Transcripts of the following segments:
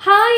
Hi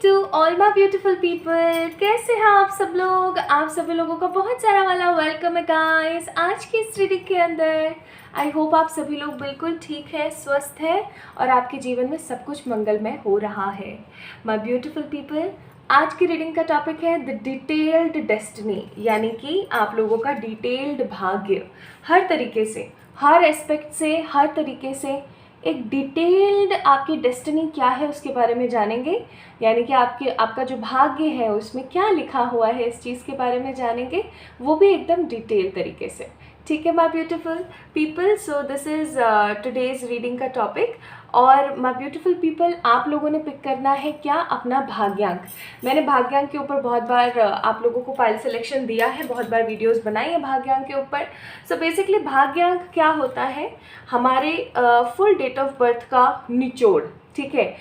to all my beautiful people, कैसे हैं आप सब लोग। आप सभी लोगों का बहुत सारा वाला वेलकम है गाइस आज की इस रीडिंग के अंदर। आई होप आप सभी लोग बिल्कुल ठीक है, स्वस्थ है और आपके जीवन में सब कुछ मंगलमय हो रहा है। माय ब्यूटीफुल पीपल, आज की रीडिंग का टॉपिक है द डिटेल्ड डेस्टिनी, यानी कि आप लोगों का डिटेल्ड भाग्य। हर तरीके से, हर एस्पेक्ट से, हर तरीके से एक डिटेल्ड आपकी डेस्टिनी क्या है उसके बारे में जानेंगे। यानी कि आपका जो भाग्य है उसमें क्या लिखा हुआ है इस चीज़ के बारे में जानेंगे, वो भी एकदम डिटेल तरीके से। ठीक है my beautiful people, so this is today's reading का टॉपिक। और माय ब्यूटीफुल पीपल, आप लोगों ने पिक करना है क्या, अपना भाग्यांक। मैंने भाग्यांक के ऊपर बहुत बार आप लोगों को फाइल सिलेक्शन दिया है, बहुत बार वीडियोस बनाई है भाग्यांक के ऊपर। सो बेसिकली भाग्यांक क्या होता है, हमारे फुल डेट ऑफ बर्थ का निचोड़। ठीक है,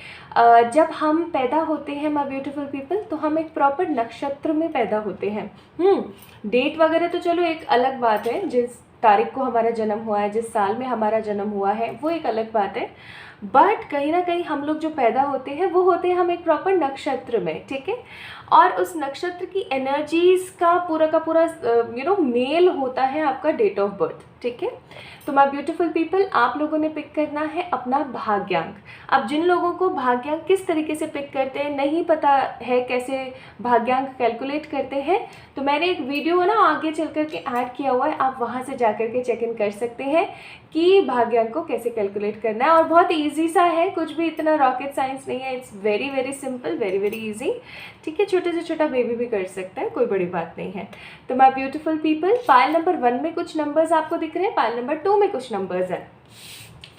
जब हम पैदा होते हैं माय ब्यूटीफुल पीपल, तो हम एक प्रॉपर नक्षत्र में पैदा होते हैं। डेट वगैरह तो चलो एक अलग बात है, जिस तारीख को हमारा जन्म हुआ है, जिस साल में हमारा जन्म हुआ है, वो एक अलग बात है। बट कहीं ना कहीं हम लोग जो पैदा होते हैं वो होते हैं हम एक प्रॉपर नक्षत्र में। ठीक है, और उस नक्षत्र की एनर्जीज का पूरा मेल होता है आपका डेट ऑफ बर्थ। ठीक है, तो माय ब्यूटीफुल पीपल, आप लोगों ने पिक करना है अपना भाग्यांक। अब जिन लोगों को भाग्यांक किस तरीके से पिक करते हैं, नहीं पता है कैसे भाग्यांक कैलकुलेट करते हैं, तो मैंने एक वीडियो ना आगे चल कर के ऐड किया हुआ है, आप वहाँ से जा कर के चेक इन कर सकते हैं कि भाग्यांक को कैसे कैलकुलेट करना है। और बहुत ईजी सा है, कुछ भी इतना रॉकेट साइंस नहीं है, it's very very simple, very very easy. ठीक है, छोटे से छोटा बेबी भी कर सकता है, कोई बड़ी बात नहीं है। तो my beautiful people, file number 1 में कुछ नंबर्स आपको दिख रहे हैं, फाइल नंबर 2 में कुछ नंबर्स हैं।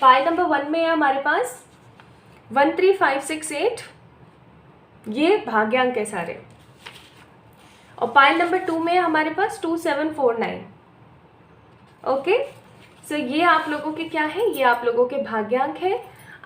फाइल नंबर 1 में है हमारे पास 13568, ये भाग्यांक है सारे। और फाइल नंबर 2 में है हमारे पास 2749। ओके, सो ये आप लोगों के क्या है, ये आप लोगों के भाग्यांक है।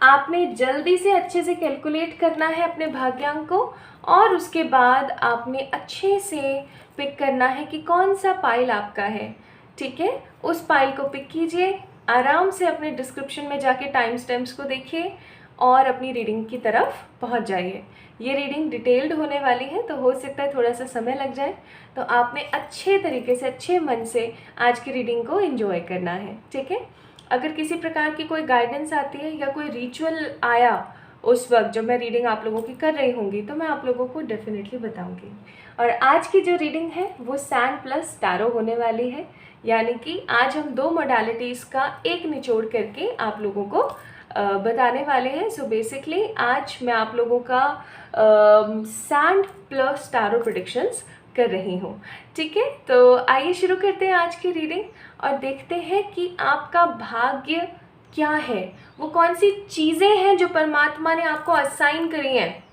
आपने जल्दी से अच्छे से कैलकुलेट करना है अपने भाग्यांक को, और उसके बाद आपने अच्छे से पिक करना है कि कौन सा पाइल आपका है। ठीक है, उस पाइल को पिक कीजिए, आराम से अपने डिस्क्रिप्शन में जाके टाइम स्टैम्प्स को देखिए और अपनी रीडिंग की तरफ पहुंच जाइए। ये रीडिंग डिटेल्ड होने वाली है, तो हो सकता है थोड़ा सा समय लग जाए, तो आपने अच्छे तरीके से, अच्छे मन से आज की रीडिंग को एंजॉय करना है। ठीक है, अगर किसी प्रकार की कोई गाइडेंस आती है या कोई रिचुअल आया उस वक्त जब मैं रीडिंग आप लोगों की कर रही होंगी, तो मैं आप लोगों को डेफिनेटली बताऊंगी। और आज की जो रीडिंग है वो सैंड प्लस टैरो होने वाली है, यानी कि आज हम 2 मोडालिटीज़ का एक निचोड़ करके आप लोगों को बताने वाले हैं। सो बेसिकली आज मैं आप लोगों का सैंड प्लस टैरो प्रेडिक्शंस कर रही हूँ। ठीक है, तो आइए शुरू करते हैं आज की रीडिंग और देखते हैं कि आपका भाग्य क्या है, वो कौन सी चीज़ें हैं जो परमात्मा ने आपको असाइन करी हैं।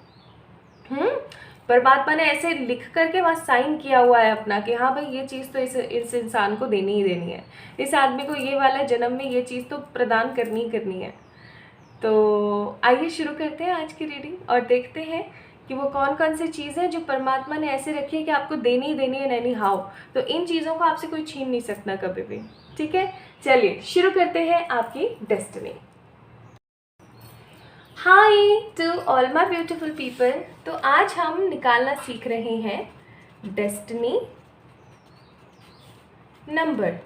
परमात्मा ने ऐसे लिख करके वहाँ साइन किया हुआ है अपना कि हाँ भाई ये चीज़ तो इस इंसान को देनी ही देनी है, इस आदमी को ये वाला जन्म में ये चीज़ तो प्रदान करनी ही करनी है। तो आइए शुरू करते हैं आज की रीडिंग और देखते हैं कि वो कौन कौन सी चीज़ें जो परमात्मा ने ऐसे रखी है कि आपको देनी ही देनी है, एनी हाउ। तो इन चीज़ों को आपसे कोई छीन नहीं सकता कभी भी। ठीक है, चलिए शुरू करते हैं आपकी destiny. Hi to all my beautiful people, तो आज हम निकालना सीख रहे हैं डेस्टिनी नंबर।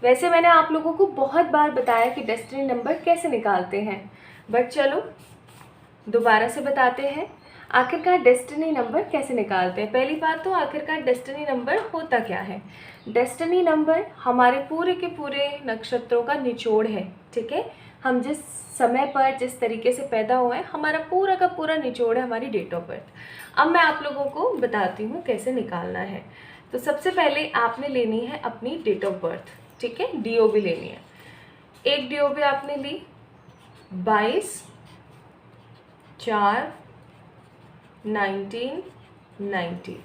वैसे मैंने आप लोगों को बहुत बार बताया कि डेस्टिनी नंबर कैसे निकालते हैं, बट चलो दोबारा से बताते हैं आखिरकार डेस्टिनी नंबर कैसे निकालते हैं। पहली बात तो आखिरकार डेस्टिनी नंबर होता क्या है। डेस्टिनी नंबर हमारे पूरे के पूरे नक्षत्रों का निचोड़ है। ठीक है, हम जिस समय पर जिस तरीके से पैदा हुए हैं, हमारा पूरा का पूरा निचोड़ है हमारी डेट ऑफ बर्थ। अब मैं आप लोगों को बताती हूँ कैसे निकालना है। तो सबसे पहले आपने लेनी है अपनी डेट ऑफ बर्थ। ठीक है, DOB लेनी है। एक DOB आपने ली 22/4/1990।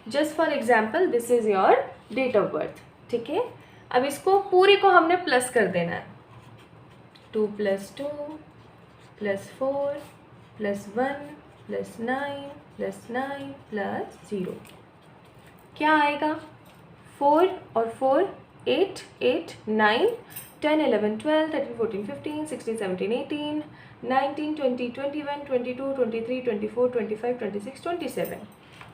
Just for example this is your date of birth. ठीक है, अब इसको पूरे को हमने प्लस कर देना है। 2 + 2 + 4 + 1 + 9 + 9 + 0 क्या आएगा, 4 और 4 8 8 9 10 11 12 13 14 15 16 17 18 19, 20, 21, 22, 23, 24, 25, 26, 27।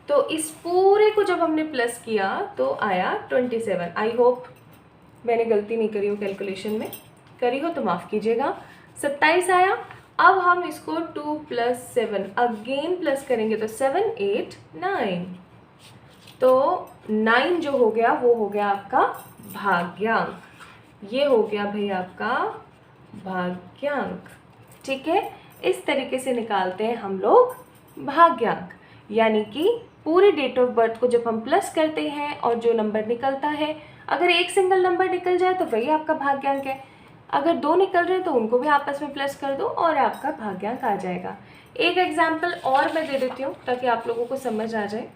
तो इस पूरे को जब हमने प्लस किया तो आया 27। आई होप मैंने गलती नहीं करी हो कैलकुलेशन में, करी हो तो माफ़ कीजिएगा। 27 आया। अब हम इसको 2 + 7 अगेन प्लस करेंगे तो 7, 8, 9। तो 9 जो हो गया वो हो गया आपका भाग्यांक। ये हो गया भाई आपका भाग्यांक। ठीक है, इस तरीके से निकालते हैं हम लोग भाग्यांक। यानी कि पूरे डेट ऑफ बर्थ को जब हम प्लस करते हैं और जो नंबर निकलता है, अगर एक सिंगल नंबर निकल जाए तो वही आपका भाग्यांक है। अगर 2 निकल रहे हैं तो उनको भी आपस में प्लस कर दो और आपका भाग्यांक आ जाएगा। एक एग्जाम्पल और मैं दे देती हूँ ताकि आप लोगों को समझ आ जाए।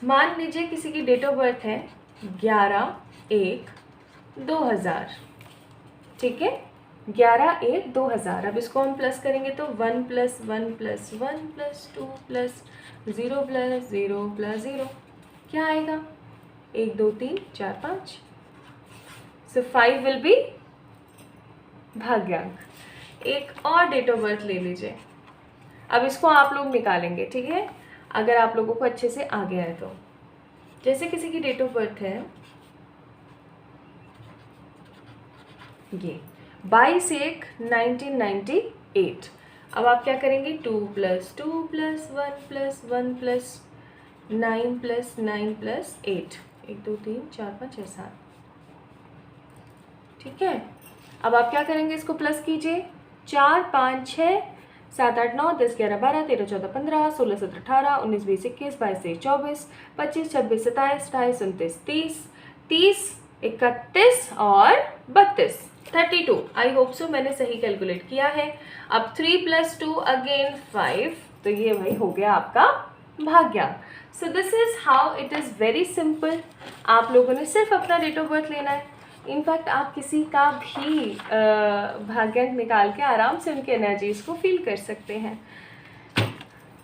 मान लीजिए किसी की डेट ऑफ बर्थ है 11/1/2000। ठीक है, 11/1/2000। अब इसको हम प्लस करेंगे तो 1 + 1 + 1 + 2 + 0 + 0 + 0 क्या आएगा? 1, 2, 3, 4, 5। सो 5 विल बी भाग्यांक। एक और डेट ऑफ बर्थ ले लीजिए। अब इसको आप लोग निकालेंगे, ठीक है, अगर आप लोगों को अच्छे से आ गया है तो। जैसे किसी की डेट ऑफ बर्थ है ये 22/1/1998। अब आप क्या करेंगे? 2 + 2 + 1 + 1 + 9 + 9 + 8। 1, 2, 3, 4, 5, 6, 7। ठीक है, अब आप क्या करेंगे? इसको प्लस कीजिए। 4, 5, 6, 7, 8, 9, 10, 11, 12, 13, 14, 15, 16, 17, 18, 19, 20, 21, 22, 23, 24, 25, 26, 27, 28, 29, 30, 30, 31 और 32, 32। आई होप सो मैंने सही कैलकुलेट किया है। अब 3 + 2 अगेन 5। तो ये भाई हो गया आपका भाग्यांक। So this is how it is very simple. आप लोगों ने सिर्फ अपना डेट ऑफ बर्थ लेना है। इनफैक्ट आप किसी का भी भाग्यांक निकाल के आराम से उनकी एनर्जीज को फील कर सकते हैं।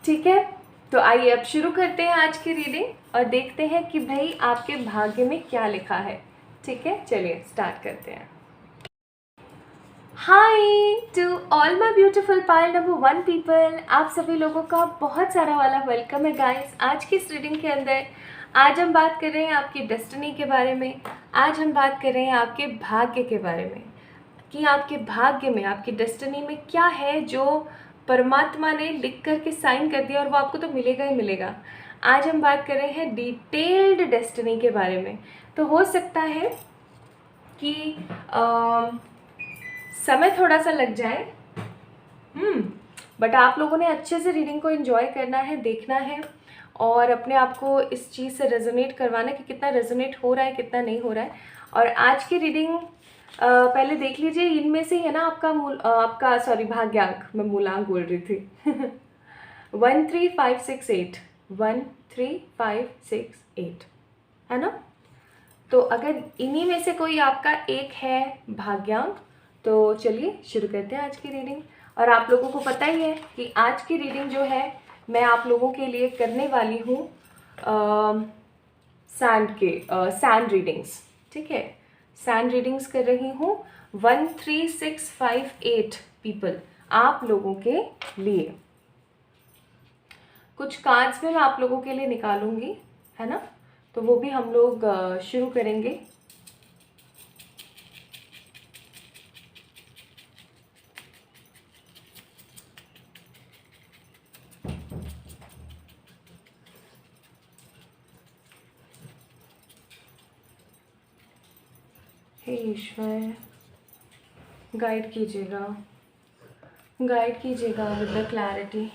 ठीक है, तो आइए अब शुरू करते हैं आज की रीडिंग और देखते हैं कि भाई आपके भाग्य में क्या लिखा है। ठीक है, चलिए स्टार्ट करते हैं। Hi to all my beautiful pile number 1 people. आप सभी लोगों का बहुत सारा वाला वेलकम है गाइस आज की इस रीडिंग के अंदर। आज हम बात कर रहे हैं आपकी डेस्टिनी के बारे में। आज हम बात कर रहे हैं आपके भाग्य के बारे में कि आपके भाग्य में, आपकी डेस्टिनी में क्या है जो परमात्मा ने लिख करके साइन कर दिया और वो आपको तो मिलेगा ही मिलेगा। आज हम बात कर रहे हैं डिटेल्ड डेस्टिनी के बारे में। तो हो सकता है कि समय थोड़ा सा लग जाए, बट आप लोगों ने अच्छे से रीडिंग को एंजॉय करना है, देखना है और अपने आप को इस चीज़ से रेजोनेट करवाना कि कितना रेजोनेट हो रहा है, कितना नहीं हो रहा है। और आज की रीडिंग पहले देख लीजिए, इनमें से ही है ना आपका सॉरी भाग्यांक, मैं मूलांक बोल रही थी 1, 3, 5, 6, 8, 1, 3, 5, 6, 8 है ना। तो अगर इन्हीं में से कोई आपका एक है भाग्यांक तो चलिए शुरू करते हैं आज की रीडिंग। और आप लोगों को पता ही है कि आज की रीडिंग जो है मैं आप लोगों के लिए करने वाली हूँ सैंड रीडिंग्स। ठीक है, सैंड रीडिंग्स कर रही हूँ 1, 3, 6, 5, 8 पीपल आप लोगों के लिए। कुछ कार्ड्स में मैं आप लोगों के लिए निकालूंगी, है ना, तो वो भी हम लोग शुरू करेंगे। हे ईश्वर, गाइड कीजिएगा विद द क्लैरिटी।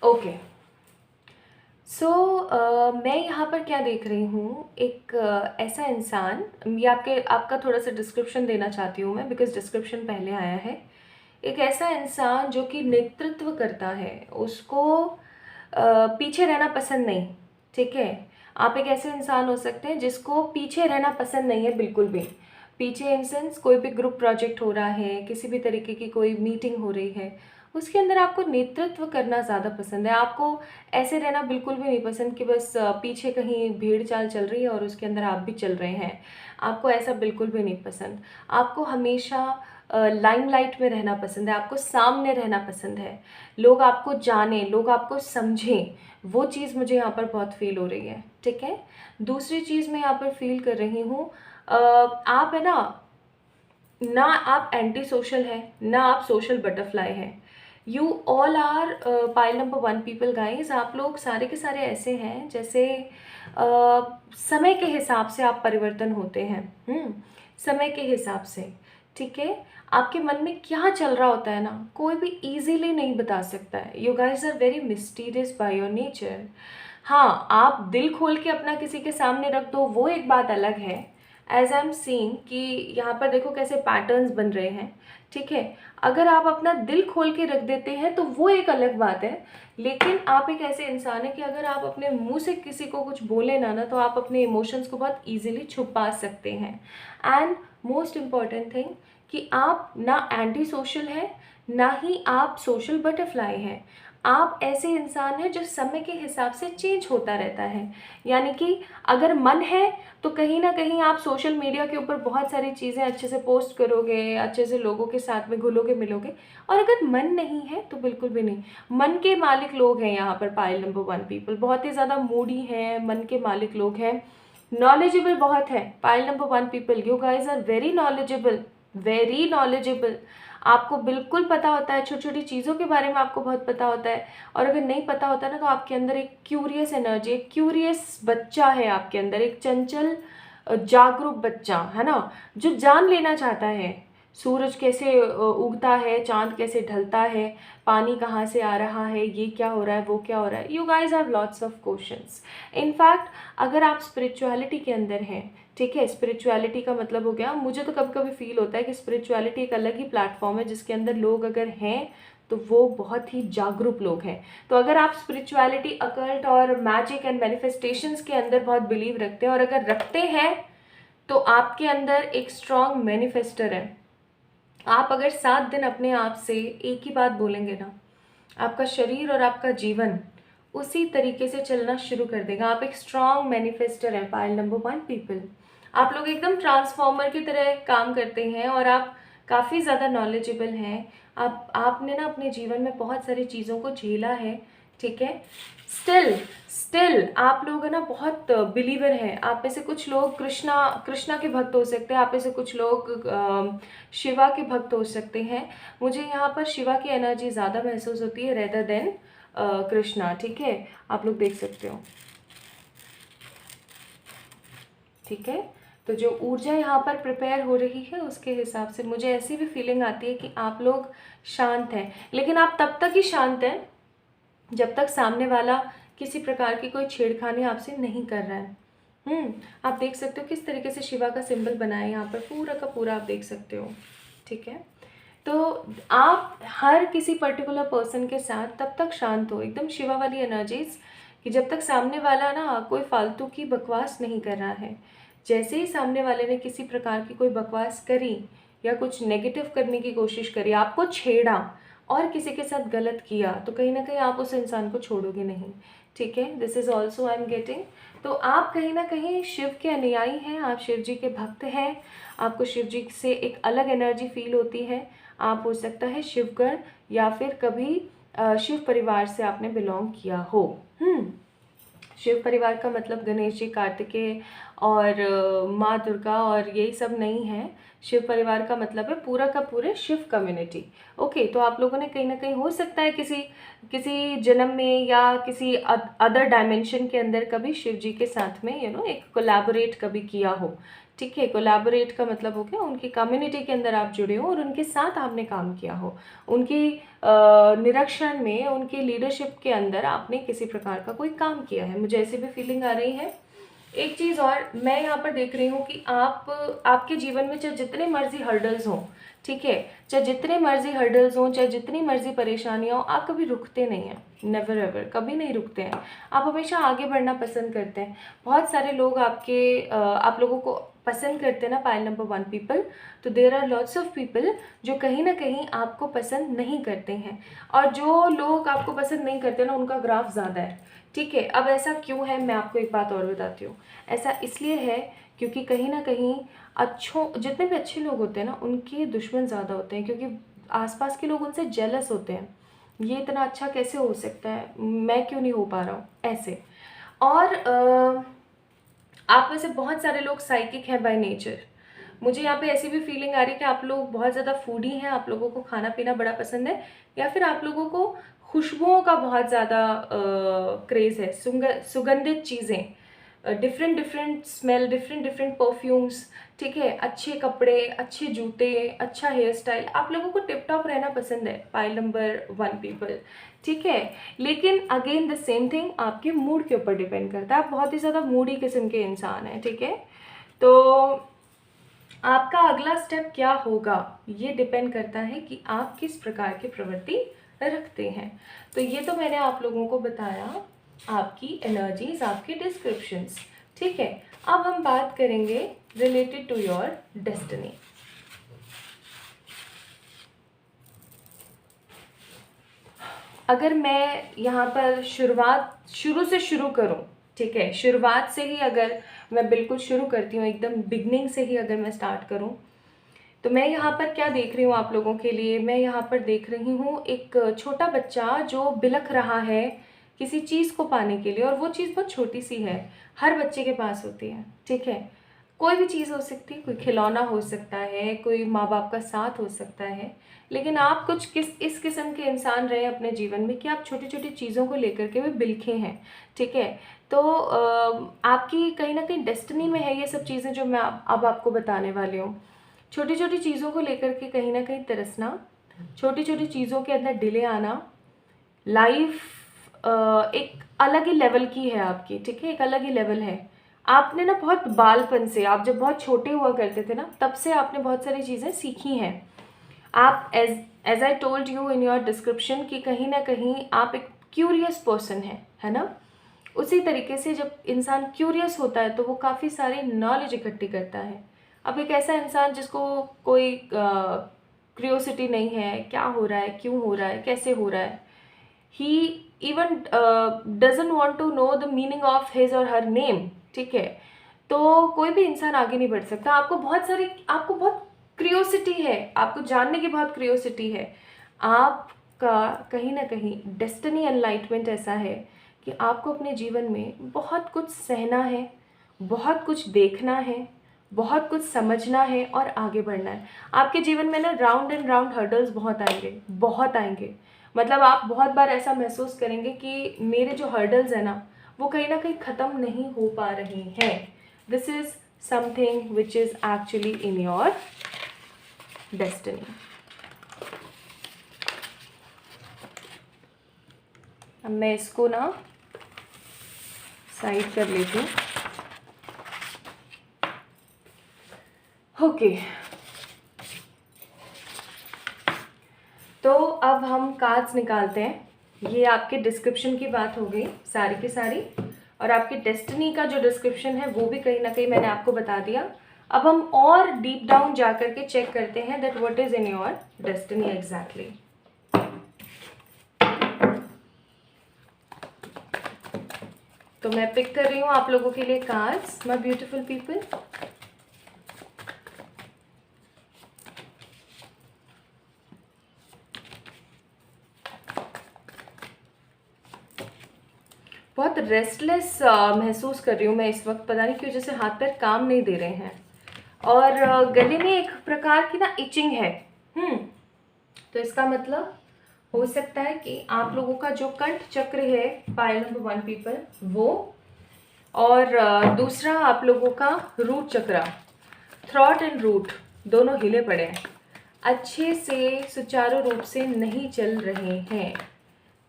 ओके, सो मैं यहाँ पर क्या देख रही हूँ, एक ऐसा इंसान, ये आपका थोड़ा सा डिस्क्रिप्शन देना चाहती हूँ मैं, बिकॉज़ डिस्क्रिप्शन पहले आया है। एक ऐसा इंसान जो कि नेतृत्व करता है, उसको पीछे रहना पसंद नहीं, ठीक है? आप एक ऐसे इंसान हो सकते हैं जिसको पीछे रहना पसंद नहीं है बिल्कुल भी। पीछे इन सेंस कोई भी ग्रुप प्रोजेक्ट हो रहा है, किसी भी तरीके की कोई मीटिंग हो रही है, उसके अंदर आपको नेतृत्व करना ज़्यादा पसंद है। आपको ऐसे रहना बिल्कुल भी नहीं पसंद कि बस पीछे कहीं भीड़ चाल चल रही है और उसके अंदर आप भी चल रहे हैं। आपको ऐसा बिल्कुल भी नहीं पसंद। आपको हमेशा लाइमलाइट में रहना पसंद है, आपको सामने रहना पसंद है, लोग आपको जानें, लोग आपको समझें, वो चीज़ मुझे यहाँ पर बहुत फ़ील हो रही है, ठीक है? दूसरी चीज़ मैं यहाँ पर फ़ील कर रही हूँ, आप है ना आप एंटी सोशल हैं, ना आप सोशल बटरफ्लाई हैं। You all are pile number 1 people guys. आप लोग सारे के सारे ऐसे हैं जैसे समय के हिसाब से आप परिवर्तन होते हैं, समय के हिसाब से, ठीक है? आपके मन में क्या चल रहा होता है ना, कोई भी इजीली नहीं बता सकता है। You guys are very mysterious by your nature. हाँ, आप दिल खोल के अपना किसी के सामने रख दो, वो एक बात अलग है। एज आई एम सीइंग कि यहाँ पर देखो कैसे पैटर्न्स बन रहे हैं, ठीक है? अगर आप अपना दिल खोल के रख देते हैं तो वो एक अलग बात है, लेकिन आप एक ऐसे इंसान हैं कि अगर आप अपने मुंह से किसी को कुछ बोले ना तो आप अपने इमोशंस को बहुत इजीली छुपा सकते हैं। एंड मोस्ट इम्पॉर्टेंट थिंग कि आप ना एंटी सोशल हैं, ना ही आप सोशल बटरफ्लाई हैं। आप ऐसे इंसान हैं जो समय के हिसाब से चेंज होता रहता है। यानी कि अगर मन है तो कहीं ना कहीं आप सोशल मीडिया के ऊपर बहुत सारी चीज़ें अच्छे से पोस्ट करोगे, अच्छे से लोगों के साथ में घुलोगे मिलोगे, और अगर मन नहीं है तो बिल्कुल भी नहीं। मन के मालिक लोग हैं यहाँ पर पाइल नंबर 1 पीपल, बहुत ही ज़्यादा मूडी हैं, मन के मालिक लोग हैं, नॉलेजेबल बहुत है। Pile number 1 people, you guys are very knowledgeable, very knowledgeable. आपको बिल्कुल पता होता है, छोटी छोटी चीज़ों के बारे में आपको बहुत पता होता है। और अगर नहीं पता होता ना तो आपके अंदर एक क्यूरियस एनर्जी, एक क्यूरियस बच्चा है आपके अंदर, एक चंचल जागरूक बच्चा है ना, जो जान लेना चाहता है सूरज कैसे उगता है, चांद कैसे ढलता है, पानी कहाँ से आ रहा है, ये क्या हो रहा है, वो क्या हो रहा है। You guys have lots of questions. In fact अगर आप स्पिरिचुअलिटी के अंदर हैं, ठीक है, स्पिरिचुअलिटी का मतलब हो गया, मुझे तो कभी कभी फील होता है कि स्पिरिचुअलिटी एक अलग ही प्लेटफॉर्म है जिसके अंदर लोग अगर हैं तो वो बहुत ही जागरूक लोग हैं। तो अगर आप स्पिरिचुअलिटी, अकल्ट और मैजिक एंड मैनिफेस्टेशंस के अंदर बहुत बिलीव रखते हैं, और अगर रखते हैं तो आपके अंदर एक स्ट्रॉन्ग मैनिफेस्टर है। आप अगर 7 दिन अपने आप से एक ही बात बोलेंगे ना, आपका शरीर और आपका जीवन उसी तरीके से चलना शुरू कर देगा। आप एक स्ट्रॉन्ग मैनिफेस्टर हैं पाइल नंबर 1 पीपल। आप लोग एकदम ट्रांसफॉर्मर की तरह काम करते हैं और आप काफ़ी ज़्यादा नॉलेजेबल हैं। आपने ना अपने जीवन में बहुत सारी चीज़ों को झेला है, ठीक है? स्टिल आप लोग है ना बहुत बिलीवर हैं। आप में से कुछ लोग कृष्णा के भक्त हो सकते हैं, आप में से कुछ लोग शिवा के भक्त हो सकते हैं। मुझे यहाँ पर शिवा की एनर्जी ज़्यादा महसूस होती है रेदर देन कृष्णा, ठीक है? आप लोग देख सकते हो, ठीक है? तो जो ऊर्जा यहाँ पर प्रिपेयर हो रही है उसके हिसाब से मुझे ऐसी भी फीलिंग आती है कि आप लोग शांत हैं, लेकिन आप तब तक ही शांत हैं जब तक सामने वाला किसी प्रकार की कोई छेड़खानी आपसे नहीं कर रहा है। आप देख सकते हो किस तरीके से शिवा का सिंबल बना है यहाँ पर, पूरा का पूरा आप देख सकते हो, ठीक है? तो आप हर किसी पर्टिकुलर पर्सन के साथ तब तक शांत हो, एकदम शिवा वाली एनर्जीज, कि जब तक सामने वाला ना कोई फालतू की बकवास नहीं कर रहा है। जैसे ही सामने वाले ने किसी प्रकार की कोई बकवास करी या कुछ नेगेटिव करने की कोशिश करी, आपको छेड़ा और किसी के साथ गलत किया, तो कहीं ना कहीं आप उस इंसान को छोड़ोगे नहीं, ठीक है? This is also I am getting. तो आप कहीं ना कहीं शिव के अनुयायी हैं, आप शिव जी के भक्त हैं, आपको शिव जी से एक अलग एनर्जी फील होती है। आप हो सकता है शिवगण या फिर कभी शिव परिवार से आपने बिलोंग किया हो। शिव परिवार का मतलब गणेश जी, कार्तिकेय और माँ दुर्गा और यही सब नहीं है। शिव परिवार का मतलब है पूरा का पूरे शिव कम्युनिटी। ओके, तो आप लोगों ने कहीं ना कहीं हो सकता है किसी जन्म में या किसी अदर डायमेंशन के अंदर कभी शिव जी के साथ में एक कोलैबोरेट कभी किया हो, ठीक है। कोलैबोरेट का मतलब हो गया उनकी कम्युनिटी के अंदर आप जुड़े हो और उनके साथ आपने काम किया हो, उनके निरीक्षण में, उनके लीडरशिप के अंदर आपने किसी प्रकार का कोई काम किया है। मुझे ऐसी भी फीलिंग आ रही है। एक चीज़ और मैं यहाँ पर देख रही हूँ कि आपके जीवन में चाहे जितने मर्जी हर्डल्स हों, ठीक है, चाहे जितने मर्जी हर्डल्स हों, चाहे जितनी मर्जी परेशानियाँ हों, आप कभी रुकते नहीं हैं। नेवर एवर, कभी नहीं रुकते हैं। आप हमेशा आगे बढ़ना पसंद करते हैं। बहुत सारे लोग आप लोगों को पसंद करते हैं ना, पाइल नंबर 1 पीपल। तो there are lots of people जो कहीं ना कहीं आपको पसंद नहीं करते हैं, और जो लोग आपको पसंद नहीं करते ना, उनका ग्राफ ज़्यादा है, ठीक है। अब ऐसा क्यों है, मैं आपको एक बात और बताती हूँ। ऐसा इसलिए है क्योंकि कहीं ना कहीं जितने भी अच्छे लोग होते हैं ना, उनके दुश्मन ज़्यादा होते हैं, क्योंकि आसपास के लोग उनसे जेलस होते हैं। ये इतना अच्छा कैसे हो सकता है, मैं क्यों नहीं हो पा रहा हूँ, ऐसे। और आप में से बहुत सारे लोग साइकिक हैं बाय नेचर। मुझे यहाँ पे ऐसी भी फीलिंग आ रही है कि आप लोग बहुत ज़्यादा फूडी हैं, आप लोगों को खाना पीना बड़ा पसंद है, या फिर आप लोगों को खुशबुओं का बहुत ज़्यादा क्रेज़ है, सुगंधित चीज़ें, different different smell, different different perfumes, ठीक है, अच्छे कपड़े, अच्छे जूते, अच्छा हेयर स्टाइल, आप लोगों को टिप टॉप रहना पसंद है, पाइल नंबर 1 पीपल, ठीक है। लेकिन अगेन द सेम थिंग, आपके मूड के ऊपर डिपेंड करता है। आप बहुत ही ज़्यादा मूडी किस्म के इंसान हैं, ठीक है। तो आपका अगला स्टेप क्या होगा, ये डिपेंड करता है कि आप किस प्रकार की प्रवृत्ति रखते हैं। तो ये तो मैंने आप लोगों को बताया आपकी एनर्जीज, आपके डिस्क्रिप्शंस, ठीक है। अब हम बात करेंगे रिलेटेड टू योर डेस्टिनी। अगर मैं यहाँ पर शुरू से शुरू करूँ, ठीक है, शुरुआत से ही अगर मैं बिल्कुल शुरू करती हूँ, एकदम बिगनिंग से ही अगर मैं स्टार्ट करूँ, तो मैं यहाँ पर क्या देख रही हूँ आप लोगों के लिए। मैं यहाँ पर देख रही हूँ एक छोटा बच्चा जो बिलख रहा है किसी चीज़ को पाने के लिए, और वो चीज़ बहुत छोटी सी है, हर बच्चे के पास होती है, ठीक है। कोई भी चीज़ हो सकती है, कोई खिलौना हो सकता है, कोई माँ बाप का साथ हो सकता है, लेकिन आप इस किस्म के इंसान रहे अपने जीवन में कि आप छोटी छोटी चीज़ों को लेकर के भी बिलखे हैं, ठीक है। तो आपकी कहीं ना कहीं डेस्टिनी में है ये सब चीज़ें जो मैं अब आपको बताने वाली हूँ। छोटी छोटी चीज़ों को लेकर के कहीं ना कहीं तरसना, छोटी छोटी चीज़ों के अंदर डिले आना, लाइफ एक अलग ही लेवल की है आपकी, ठीक है, एक अलग ही लेवल है। आपने ना बहुत बालपन से, आप जब बहुत छोटे हुआ करते थे ना, तब से आपने बहुत सारी चीज़ें सीखी हैं। आप as I told you in your description कि कहीं ना कहीं आप एक क्यूरियस पर्सन है ना। उसी तरीके से जब इंसान क्यूरियस होता है तो वो काफ़ी सारी नॉलेज इकट्ठी करता है। अब एक ऐसा इंसान जिसको कोई क्यूरियोसिटी नहीं है, क्या हो रहा है, क्यों हो रहा है, कैसे हो रहा है, he even doesn't want to know the meaning of his और हर नेम, ठीक है, तो कोई भी इंसान आगे नहीं बढ़ सकता। आपको बहुत क्यूरियोसिटी है, आपको जानने की बहुत क्यूरियोसिटी है। आपका कहीं ना कहीं डेस्टिनी एनलाइटमेंट ऐसा है कि आपको अपने जीवन में बहुत कुछ सहना है, बहुत कुछ देखना है, बहुत कुछ समझना है और आगे बढ़ना है। आपके जीवन में ना राउंड एंड राउंड हर्डल्स बहुत आएंगे, बहुत आएंगे। मतलब आप बहुत बार ऐसा महसूस करेंगे कि मेरे जो हर्डल्स हैं ना, वो कहीं ना कहीं ख़त्म नहीं हो पा रही हैं। This is something which is actually in your destiny. अब मैं इसको ना साइड कर लेती हूँ। ओके, तो अब हम कार्ड्स निकालते हैं। ये आपके डिस्क्रिप्शन की बात हो गई सारी की सारी, और आपके डेस्टिनी का जो डिस्क्रिप्शन है वो भी कहीं ना कहीं मैंने आपको बता दिया। अब हम और डीप डाउन जा करके चेक करते हैं that what is in your destiny exactly. तो मैं पिक कर रही हूँ आप लोगों के लिए कार्ड्स, माय ब्यूटीफुल पीपल। बहुत रेस्टलेस महसूस कर रही हूँ मैं इस वक्त, पता नहीं क्यों, जैसे हाथ पैर काम नहीं दे रहे हैं, और गले में एक प्रकार की ना इचिंग है। तो इसका मतलब हो सकता है कि आप लोगों का जो कंठ चक्र है, पाइल नंबर 1 पीपल, वो, और दूसरा आप लोगों का रूट चक्र, थ्रॉट एंड रूट दोनों हिले पड़े हैं, अच्छे से सुचारू रूप से नहीं चल रहे हैं,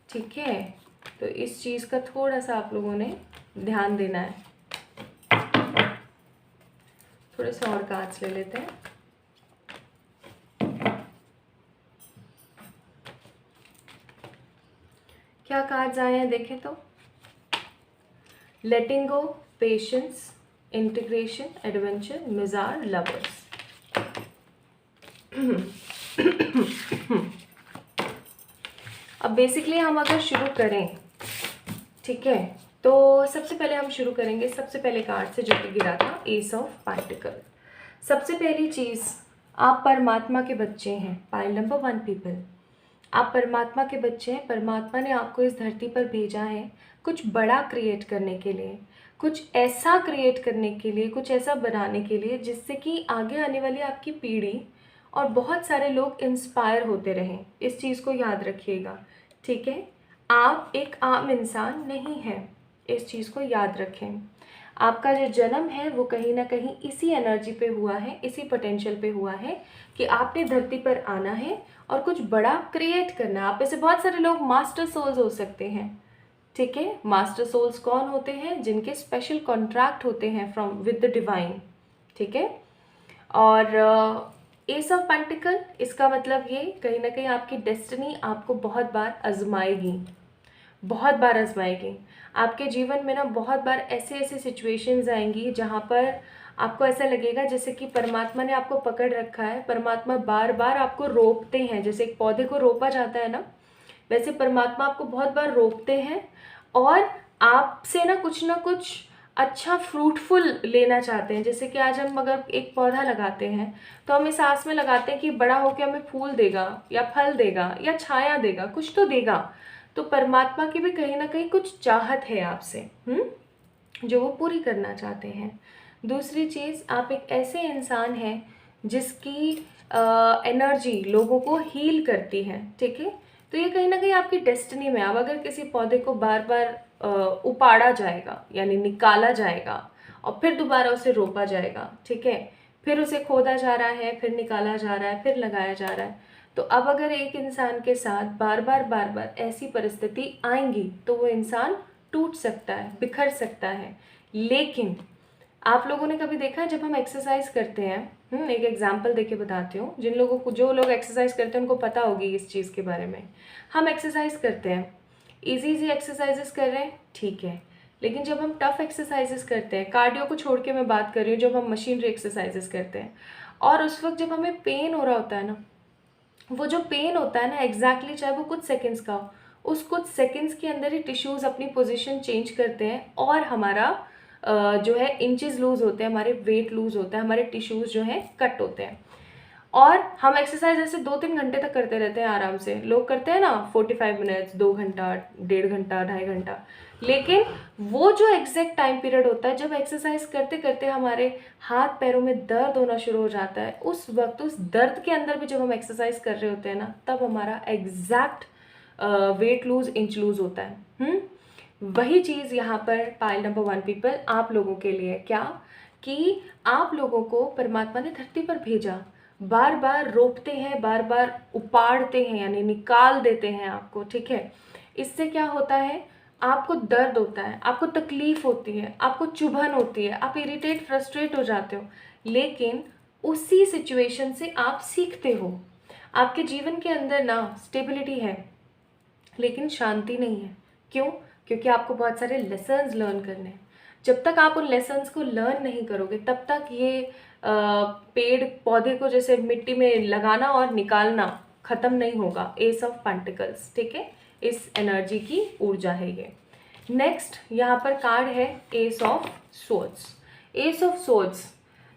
ठीक है। तो इस चीज़ का थोड़ा सा आप लोगों ने ध्यान देना है। थोड़े से और कार्ड्स ले लेते हैं। क्या कार्ड्स आए हैं देखें तो, लेटिंग गो, patience, integration, adventure, Mijar, lovers. अब बेसिकली हम अगर शुरू करें, ठीक है, तो सबसे पहले हम शुरू करेंगे सबसे पहले कार्ड से जो कि गिरा था एस ऑफ पेंटिकल। सबसे पहली चीज़, आप परमात्मा के बच्चे हैं। पाइल नंबर 1 पीपल, आप परमात्मा के बच्चे हैं। परमात्मा ने आपको इस धरती पर भेजा है कुछ बड़ा क्रिएट करने के लिए, कुछ ऐसा क्रिएट करने के लिए, कुछ ऐसा बनाने के लिए जिससे कि आगे आने वाली आपकी पीढ़ी और बहुत सारे लोग इंस्पायर होते रहें। इस चीज़ को याद रखिएगा, ठीक है। आप एक आम इंसान नहीं हैं, इस चीज़ को याद रखें। आपका जो जन्म है वो कहीं ना कहीं इसी एनर्जी पे हुआ है, इसी पोटेंशियल पे हुआ है कि आपने धरती पर आना है और कुछ बड़ा क्रिएट करना है। आप में से बहुत सारे लोग मास्टर सोल्स हो सकते हैं, ठीक है। मास्टर सोल्स कौन होते हैं? जिनके स्पेशल कॉन्ट्रैक्ट होते हैं फ्रॉम विद द डिवाइन, ठीक है। और एस ऑफ पेंटिकल, इसका मतलब ये कहीं ना कहीं आपकी डेस्टिनी आपको बहुत बार आजमाएगी, बहुत बार आजमाएगी। आपके जीवन में ना बहुत बार ऐसे ऐसे सिचुएशंस आएंगी जहाँ पर आपको ऐसा लगेगा जैसे कि परमात्मा ने आपको पकड़ रखा है। परमात्मा बार बार आपको रोकते हैं, जैसे एक पौधे को रोपा जाता है ना, वैसे परमात्मा आपको बहुत बार रोकते हैं और आपसे ना कुछ अच्छा फ्रूटफुल लेना चाहते हैं। जैसे कि आज हम अगर एक पौधा लगाते हैं तो हम इस आस में लगाते हैं कि बड़ा होकर हमें फूल देगा या फल देगा या छाया देगा, कुछ तो देगा। तो परमात्मा की भी कहीं ना कहीं कुछ चाहत है आपसे, जो वो पूरी करना चाहते हैं। दूसरी चीज़, आप एक ऐसे इंसान हैं जिसकी एनर्जी लोगों को हील करती है, ठीक है। तो ये कहीं ना कहीं आपकी डेस्टिनी में, अब अगर किसी पौधे को बार बार उपाड़ा जाएगा यानी निकाला जाएगा और फिर दोबारा उसे रोपा जाएगा, ठीक है, फिर उसे खोदा जा रहा है, फिर निकाला जा रहा है, फिर लगाया जा रहा है। तो अब अगर एक इंसान के साथ बार बार ऐसी परिस्थिति आएंगी तो वो इंसान टूट सकता है, बिखर सकता है। लेकिन आप लोगों ने कभी देखा है जब हम एक्सरसाइज करते हैं, एक एग्जांपल देके बताती हूँ, जिन लोगों को, जो लोग एक्सरसाइज करते हैं उनको पता होगी इस चीज़ के बारे में। हम एक्सरसाइज करते हैं, इजी एक्सरसाइजेस कर रहे हैं, ठीक है, लेकिन जब हम टफ एक्सरसाइजेस करते हैं, कार्डियो को छोड़ के मैं बात कर रही हूँ, जब हम मशीनरी एक्सरसाइजेस करते हैं और उस वक्त जब हमें पेन हो रहा होता है ना, वो जो पेन होता है ना एग्जैक्टली चाहे वो कुछ सेकेंड्स का हो, उस कुछ सेकेंड्स के अंदर ही टिश्यूज़ अपनी पोजीशन चेंज करते हैं और हमारा जो है इंचेस लूज़ होते हैं, हमारे वेट लूज़ होता है, हमारे टिश्यूज़ जो हैं कट होते हैं। और हम एक्सरसाइज ऐसे 2-3 घंटे तक करते रहते हैं आराम से, लोग करते हैं ना 45 मिनट्स, 2 घंटा, 1.5 घंटा, 2.5 घंटा। लेकिन वो जो एग्जैक्ट टाइम पीरियड होता है जब एक्सरसाइज करते करते हमारे हाथ पैरों में दर्द होना शुरू हो जाता है, उस वक्त उस दर्द के अंदर भी जब हम एक्सरसाइज कर रहे होते हैं ना, तब हमारा exact weight lose, inch lose होता है। वही चीज़ यहाँ पर पाइल नंबर 1 पीपल आप लोगों के लिए, क्या कि आप लोगों को परमात्मा ने धरती पर भेजा, बार बार रोपते हैं, बार बार उपाड़ते हैं यानी निकाल देते हैं आपको, ठीक है। इससे क्या होता है, आपको दर्द होता है, आपको तकलीफ होती है, आपको चुभन होती है, आप इरिटेट, फ्रस्ट्रेट हो जाते हो। लेकिन उसी सिचुएशन से आप सीखते हो। आपके जीवन के अंदर ना स्टेबिलिटी है लेकिन शांति नहीं है। क्यों? क्योंकि आपको बहुत सारे लेसन्स लर्न करने हैं। जब तक आप उन लेसन्स को लर्न नहीं करोगे तब तक ये पेड़ पौधे को जैसे मिट्टी में लगाना और निकालना ख़त्म नहीं होगा। एस ऑफ पेंटिकल्स, ठीक है, इस एनर्जी की ऊर्जा है ये। नेक्स्ट यहाँ पर कार्ड है S of swords. S of swords,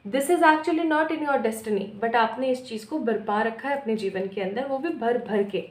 this is actually not in your destiny, but आपने इस चीज़ को बरपा रखा है अपने जीवन के अंदर, वो भी भर भर के।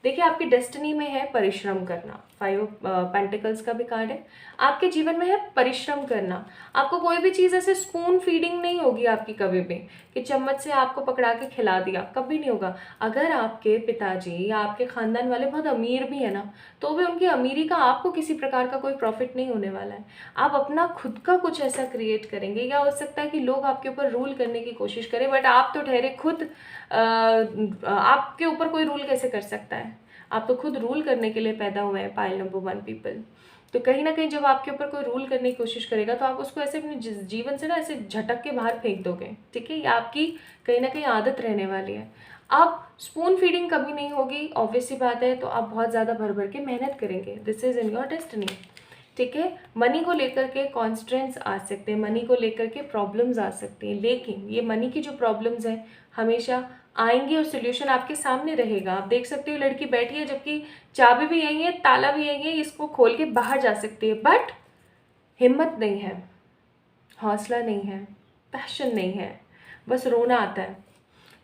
देखिए आपकी डेस्टिनी में है परिश्रम करना, 5 पेंटिकल्स का भी कार्ड है। आपके जीवन में है परिश्रम करना। आपको कोई भी चीज़ ऐसे स्पून फीडिंग नहीं होगी आपकी कभी भी, कि चम्मच से आपको पकड़ा के खिला दिया, कभी नहीं होगा। अगर आपके पिताजी या आपके खानदान वाले बहुत अमीर भी है ना, तो भी उनकी अमीरी का आपको किसी प्रकार का कोई प्रॉफिट नहीं होने वाला है। आप अपना खुद का कुछ ऐसा क्रिएट करेंगे, या हो सकता है कि लोग आपके ऊपर रूल करने की कोशिश करें, बट आप तो ठहरे खुद, आपके ऊपर कोई रूल कैसे कर सकता है? आप तो खुद रूल करने के लिए पैदा हुए हैं, पाइल नंबर 1 पीपल। तो कहीं ना कहीं जब आपके ऊपर कोई रूल करने की कोशिश करेगा, तो आप उसको ऐसे अपने जीवन से ना ऐसे झटक के बाहर फेंक दोगे, ठीक है? ये आपकी कहीं ना कहीं आदत रहने वाली है। अब स्पून फीडिंग कभी नहीं होगी, ऑब्वियस सी बात है। तो आप बहुत ज़्यादा भर भर के मेहनत करेंगे, this is in your destiny, ठीक है? मनी को लेकर के कॉन्स्ट्रेंट्स आ सकते हैं, मनी को लेकर के प्रॉब्लम्स आ सकती हैं, लेकिन ये मनी की जो प्रॉब्लम्स हैं हमेशा आएंगी और सोल्यूशन आपके सामने रहेगा। आप देख सकते हो लड़की बैठी है, जबकि चाबी भी यही है, ताला भी यही है, इसको खोल के बाहर जा सकती है, बट हिम्मत नहीं है, हौसला नहीं है, पैशन नहीं है, बस रोना आता है।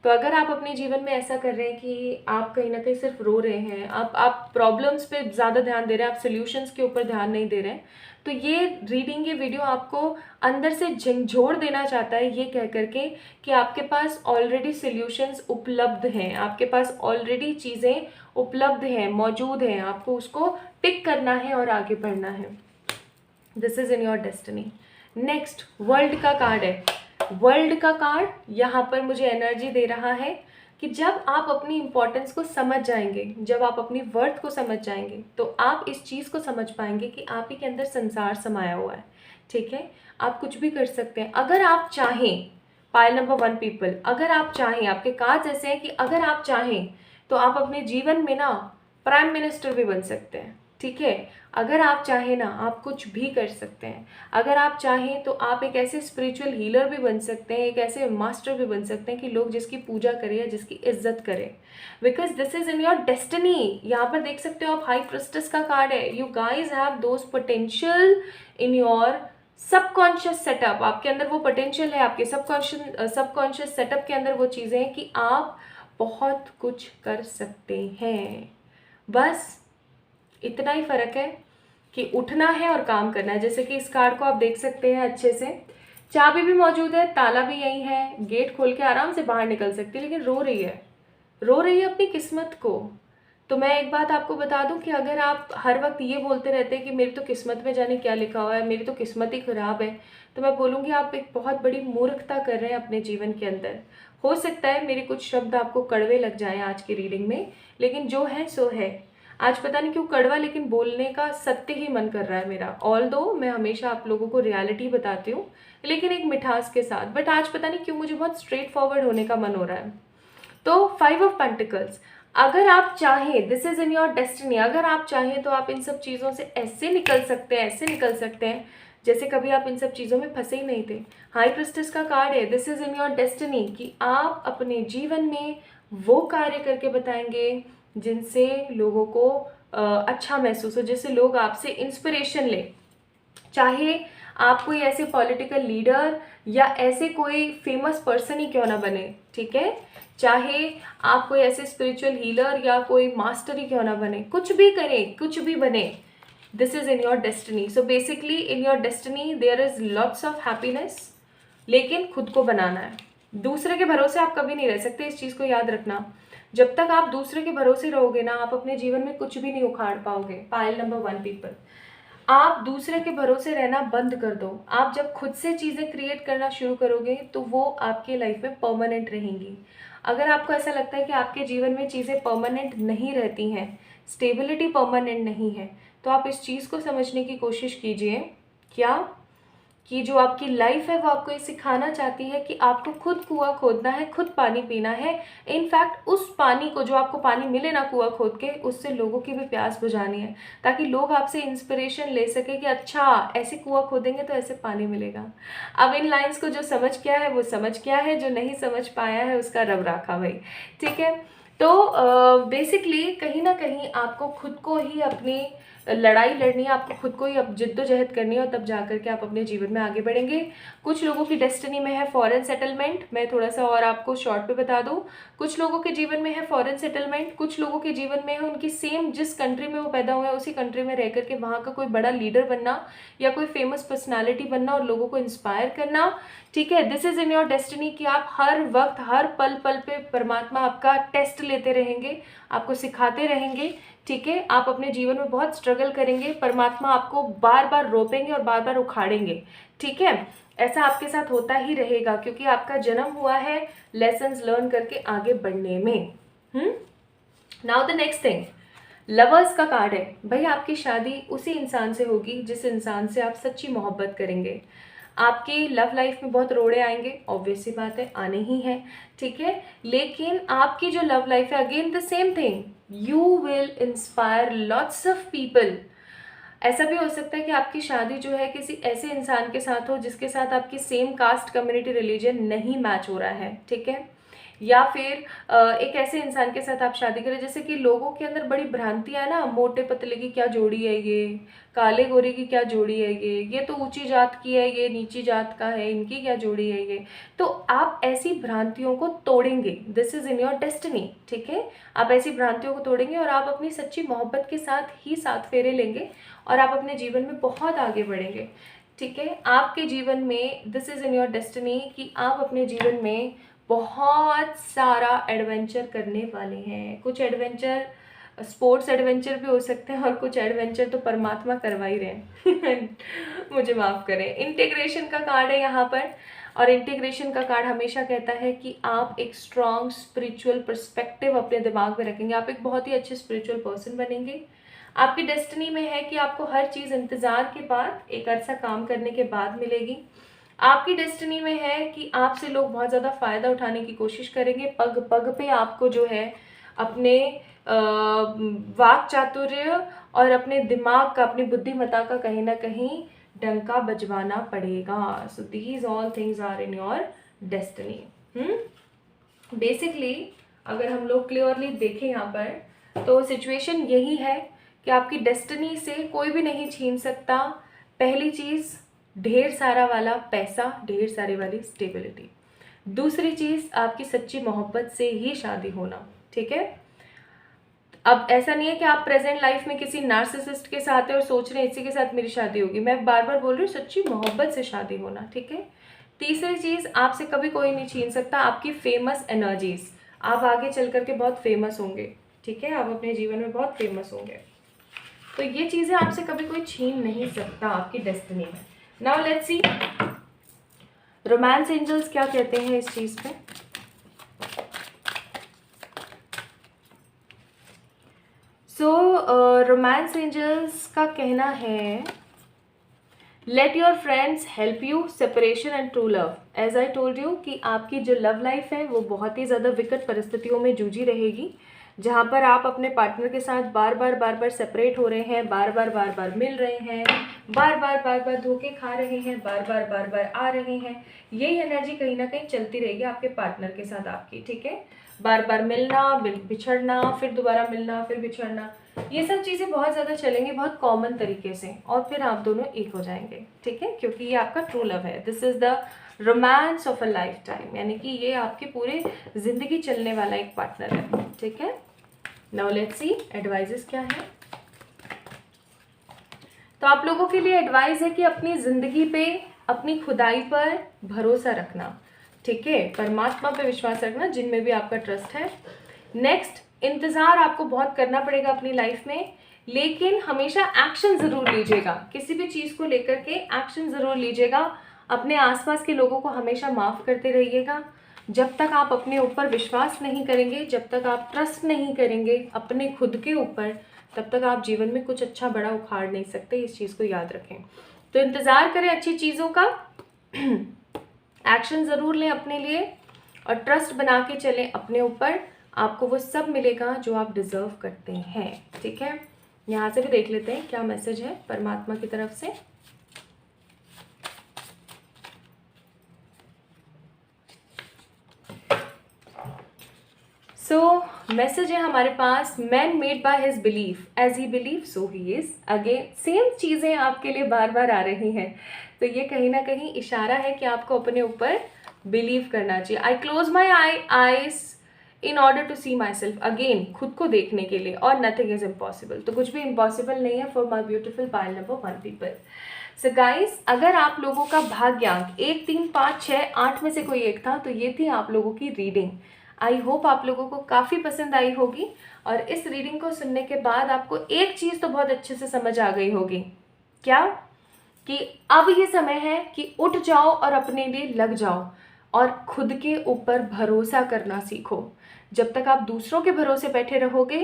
तो अगर आप अपने जीवन में ऐसा कर रहे हैं कि आप कहीं ना कहीं सिर्फ रो रहे हैं, आप प्रॉब्लम्स पे ज़्यादा ध्यान दे रहे हैं, आप सोल्यूशंस के ऊपर ध्यान नहीं दे रहे हैं, तो ये रीडिंग, ये वीडियो आपको अंदर से झंझोड़ देना चाहता है, ये कह करके कि आपके पास ऑलरेडी सोल्यूशंस उपलब्ध हैं, आपके पास ऑलरेडी चीज़ें उपलब्ध हैं, मौजूद हैं, आपको उसको पिक करना है और आगे बढ़ना है। This is in your destiny. Next world का कार्ड है। वर्ल्ड का कार्ड यहाँ पर मुझे एनर्जी दे रहा है कि जब आप अपनी इंपॉर्टेंस को समझ जाएंगे, जब आप अपनी वर्थ को समझ जाएंगे, तो आप इस चीज़ को समझ पाएंगे कि आप ही के अंदर संसार समाया हुआ है, ठीक है? आप कुछ भी कर सकते हैं अगर आप चाहें। पाइल नंबर 1 पीपल, अगर आप चाहें, आपके कार्ड्स ऐसे हैं कि अगर आप चाहें तो आप अपने जीवन में ना प्राइम मिनिस्टर भी बन सकते हैं, ठीक है? अगर आप चाहें ना, आप कुछ भी कर सकते हैं। अगर आप चाहें तो आप एक ऐसे स्पिरिचुअल हीलर भी बन सकते हैं, एक ऐसे मास्टर भी बन सकते हैं कि लोग जिसकी पूजा करें या जिसकी इज्जत करें, because this is in your destiny. यहाँ पर देख सकते हो आप, हाई प्रिस्टेस का कार्ड है। You guys have those potential in your subconscious setup. आपके अंदर वो पोटेंशियल है, आपके सबकॉन्शियस सेटअप के अंदर वो चीज़ें हैं कि आप बहुत कुछ कर सकते हैं। बस इतना ही फर्क है कि उठना है और काम करना है। जैसे कि इस कार्ड को आप देख सकते हैं अच्छे से, चाबी भी मौजूद है, ताला भी यही है, गेट खोल के आराम से बाहर निकल सकती है, लेकिन रो रही है, रो रही है अपनी किस्मत को। तो मैं एक बात आपको बता दूं कि अगर आप हर वक्त ये बोलते रहते हैं कि मेरी तो किस्मत में जाने क्या लिखा हुआ है, मेरी तो किस्मत ही खराब है, तो मैं बोलूँगी आप एक बहुत बड़ी मूर्खता कर रहे हैं अपने जीवन के अंदर। हो सकता है मेरे कुछ शब्द आपको कड़वे लग जाएं आज की रीडिंग में, लेकिन जो है सो है। आज पता नहीं क्यों कड़वा, लेकिन बोलने का सत्य ही मन कर रहा है मेरा। ऑल्दो मैं हमेशा आप लोगों को रियलिटी बताती हूँ, लेकिन एक मिठास के साथ, बट आज पता नहीं क्यों मुझे बहुत स्ट्रेट फॉरवर्ड होने का मन हो रहा है। तो 5 ऑफ पेंटिकल्स, अगर आप चाहें, this is in your destiny, अगर आप चाहें तो आप इन सब चीज़ों से ऐसे निकल सकते हैं, ऐसे निकल सकते हैं जैसे कभी आप इन सब चीज़ों में फंसे ही नहीं थे। हाई प्रिस्टेस का कार्ड है, this is in your destiny, कि आप अपने जीवन में वो कार्य करके बताएंगे जिनसे लोगों को अच्छा महसूस हो, जिससे लोग आपसे इंस्पिरेशन लें। चाहे आप कोई ऐसे पॉलिटिकल लीडर या ऐसे कोई फेमस पर्सन ही क्यों ना बने, ठीक है? चाहे आप कोई ऐसे स्पिरिचुअल हीलर या कोई मास्टर ही क्यों ना बने, कुछ भी करें, कुछ भी बने, this is in your destiny. So basically in your destiny there is lots of happiness, लेकिन खुद को बनाना है। दूसरे के भरोसे आप कभी नहीं रह सकते, इस चीज़ को याद रखना। जब तक आप दूसरे के भरोसे रहोगे ना, आप अपने जीवन में कुछ भी नहीं उखाड़ पाओगे। पाइल नंबर 1 पीपल, आप दूसरे के भरोसे रहना बंद कर दो। आप जब खुद से चीज़ें क्रिएट करना शुरू करोगे तो वो आपके लाइफ में परमानेंट रहेंगी। अगर आपको ऐसा लगता है कि आपके जीवन में चीज़ें परमानेंट नहीं रहती हैं, स्टेबिलिटी परमानेंट नहीं है, तो आप इस चीज़ को समझने की कोशिश कीजिए क्या कि जो आपकी लाइफ है वो आपको ये सिखाना चाहती है कि आपको खुद कुआं खोदना है, खुद पानी पीना है। इनफैक्ट उस पानी को, जो आपको पानी मिले ना कुआं खोद के, उससे लोगों की भी प्यास बुझानी है, ताकि लोग आपसे इंस्पिरेशन ले सके कि अच्छा ऐसे कुआं खोदेंगे तो ऐसे पानी मिलेगा। अब इन लाइन्स को जो समझ गया है वो समझ गया है, जो नहीं समझ पाया है उसका रब राखा भाई, ठीक है? तो बेसिकली कहीं ना कहीं आपको खुद को ही अपनी लड़ाई लड़नी है, आपको खुद को ही अब जिद्दोजहद करनी है और तब जा कर के आप अपने जीवन में आगे बढ़ेंगे। कुछ लोगों की डेस्टिनी में है फॉरेन सेटलमेंट, मैं थोड़ा सा और आपको शॉर्ट पे बता दूं। कुछ लोगों के जीवन में है फॉरेन सेटलमेंट, कुछ लोगों के जीवन में है उनकी सेम जिस कंट्री में वो पैदा हुए हैं उसी कंट्री में रह करके वहाँ का कोई बड़ा लीडर बनना या कोई फेमस पर्सनैलिटी बनना और लोगों को इंस्पायर करना। ठीक है, this is in your destiny कि आप हर वक्त हर पल पल पे परमात्मा आपका टेस्ट लेते रहेंगे, आपको सिखाते रहेंगे। ठीक है, आप अपने जीवन में बहुत स्ट्रगल करेंगे, परमात्मा आपको बार बार रोपेंगे और बार बार उखाड़ेंगे। ठीक है, ऐसा आपके साथ होता ही रहेगा क्योंकि आपका जन्म हुआ है लेसन्स लर्न करके आगे बढ़ने में। Now the next thing, lovers का कार्ड है। भाई आपकी शादी उसी इंसान से होगी जिस इंसान से आप सच्ची मोहब्बत करेंगे। आपकी लव लाइफ में बहुत रोड़े आएंगे, ऑब्वियस सी बात है, आने ही है। ठीक है, लेकिन आपकी जो लव लाइफ है, again the same thing, you will inspire lots of people. ऐसा भी हो सकता है कि आपकी शादी जो है किसी ऐसे इंसान के साथ हो जिसके साथ आपकी सेम कास्ट कम्युनिटी रिलीजन नहीं मैच हो रहा है। ठीक है, या फिर एक ऐसे इंसान के साथ आप शादी करें, जैसे कि लोगों के अंदर बड़ी भ्रांतियां है ना, मोटे पतले की क्या जोड़ी है ये, काले गोरे की क्या जोड़ी है ये तो ऊंची जात की है, ये नीची जात का है, इनकी क्या जोड़ी है ये। तो आप ऐसी भ्रांतियों को तोड़ेंगे, this is in your destiny. ठीक है, आप ऐसी भ्रांतियों को तोड़ेंगे और आप अपनी सच्ची मोहब्बत के साथ ही 7 फेरे लेंगे और आप अपने जीवन में बहुत आगे बढ़ेंगे। ठीक है, आपके जीवन में this is in your destiny कि आप अपने जीवन में बहुत सारा एडवेंचर करने वाले हैं। कुछ एडवेंचर स्पोर्ट्स एडवेंचर भी हो सकते हैं और कुछ एडवेंचर तो परमात्मा करवा ही रहे हैं मुझे माफ़ करें। इंटीग्रेशन का कार्ड है यहाँ पर, और इंटीग्रेशन का कार्ड हमेशा कहता है कि आप एक स्ट्रॉन्ग स्पिरिचुअल पर्सपेक्टिव अपने दिमाग में रखेंगे, आप एक बहुत ही अच्छे स्पिरिचुअल पर्सन बनेंगे। आपकी डेस्टिनी में है कि आपको हर चीज़ इंतज़ार के बाद, एक अरसा काम करने के बाद मिलेगी। आपकी डेस्टिनी में है कि आपसे लोग बहुत ज़्यादा फ़ायदा उठाने की कोशिश करेंगे, पग पग पे आपको जो है अपने वाक चातुर्य और अपने दिमाग का, अपनी बुद्धिमत्ता का कहीं ना कहीं डंका बजवाना पड़ेगा। So these all things are in your destiny. Basically अगर हम लोग क्लियरली देखें यहाँ पर तो सिचुएशन यही है कि आपकी डेस्टिनी से कोई भी नहीं छीन सकता। पहली चीज़, ढेर सारा वाला पैसा, ढेर सारी वाली स्टेबिलिटी। दूसरी चीज़, आपकी सच्ची मोहब्बत से ही शादी होना। ठीक है, अब ऐसा नहीं है कि आप प्रेजेंट लाइफ में किसी नार्सिसिस्ट के साथ है और सोच रहे हैं इसी के साथ मेरी शादी होगी। मैं बार बार बोल रही हूँ सच्ची मोहब्बत से शादी होना। ठीक है, तीसरी चीज़, आपसे कभी कोई नहीं छीन सकता आपकी फेमस एनर्जीज। आप आगे चल करके बहुत फेमस होंगे। ठीक है, आप अपने जीवन में बहुत फेमस होंगे, तो ये चीज़ें आपसे कभी कोई छीन नहीं सकता आपकी डेस्टिनी में। Now let's see romance angels क्या कहते हैं इस चीज़ पे। सो रोमांस एंजल्स का कहना है, let your friends help you separation and true love. As I told you कि आपकी जो लव लाइफ है वो बहुत ही ज़्यादा विकट परिस्थितियों में जूझी रहेगी, जहाँ पर आप अपने पार्टनर के साथ बार बार सेपरेट हो रहे हैं, बार बार मिल रहे हैं, बार बार धोखे खा रहे हैं, बार बार आ रहे हैं। यही एनर्जी कहीं ना कहीं चलती रहेगी आपके पार्टनर के साथ आपकी। ठीक है, बार बार मिलना, बिछड़ना, फिर दोबारा मिलना, फिर बिछड़ना, ये सब चीज़ें बहुत ज़्यादा चलेंगी बहुत कॉमन तरीके से, और फिर आप दोनों एक हो जाएंगे। ठीक है, क्योंकि ये आपका ट्रू लव है। This is the romance of a life time, यानी कि ये आपके पूरे ज़िंदगी चलने वाला एक पार्टनर है। ठीक है, नाउ लेट्स सी एडवाइजेस क्या है। तो आप लोगों के लिए एडवाइस है कि अपनी ज़िंदगी पे, अपनी खुदाई पर भरोसा रखना। ठीक है, परमात्मा पे विश्वास रखना, जिनमें भी आपका ट्रस्ट है। नेक्स्ट, इंतज़ार आपको बहुत करना पड़ेगा अपनी लाइफ में, लेकिन हमेशा एक्शन ज़रूर लीजिएगा। किसी भी चीज़ को लेकर के एक्शन ज़रूर लीजिएगा। अपने आसपास के लोगों को हमेशा माफ़ करते रहिएगा। जब तक आप अपने ऊपर विश्वास नहीं करेंगे, जब तक आप ट्रस्ट नहीं करेंगे अपने खुद के ऊपर, तब तक आप जीवन में कुछ अच्छा बड़ा उखाड़ नहीं सकते। इस चीज़ को याद रखें। तो इंतज़ार करें अच्छी चीज़ों का, एक्शन ज़रूर लें अपने लिए, और ट्रस्ट बना के चलें अपने ऊपर। आपको वो सब मिलेगा जो आप डिज़र्व करते हैं। ठीक है, यहाँ से भी देख लेते हैं क्या मैसेज है परमात्मा की तरफ से। सो मैसेज है हमारे पास, man made by his belief, as he believe so he is. Again same चीज़ें आपके लिए बार बार आ रही हैं, तो ये कहीं ना कहीं इशारा है कि आपको अपने ऊपर बिलीव करना चाहिए। I close my eyes in order to see myself, again खुद को देखने के लिए, और नथिंग इज इम्पॉसिबल, तो कुछ भी इम्पॉसिबल नहीं है for my beautiful pile number 1 people. So guys, अगर आप लोगों का भाग्यांक 1 3 5 6 8 में से कोई एक था, तो ये थी आप लोगों की रीडिंग। आई होप आप लोगों को काफ़ी पसंद आई होगी, और इस रीडिंग को सुनने के बाद आपको एक चीज़ तो बहुत अच्छे से समझ आ गई होगी, क्या? कि अब ये समय है कि उठ जाओ और अपने लिए लग जाओ और खुद के ऊपर भरोसा करना सीखो। जब तक आप दूसरों के भरोसे बैठे रहोगे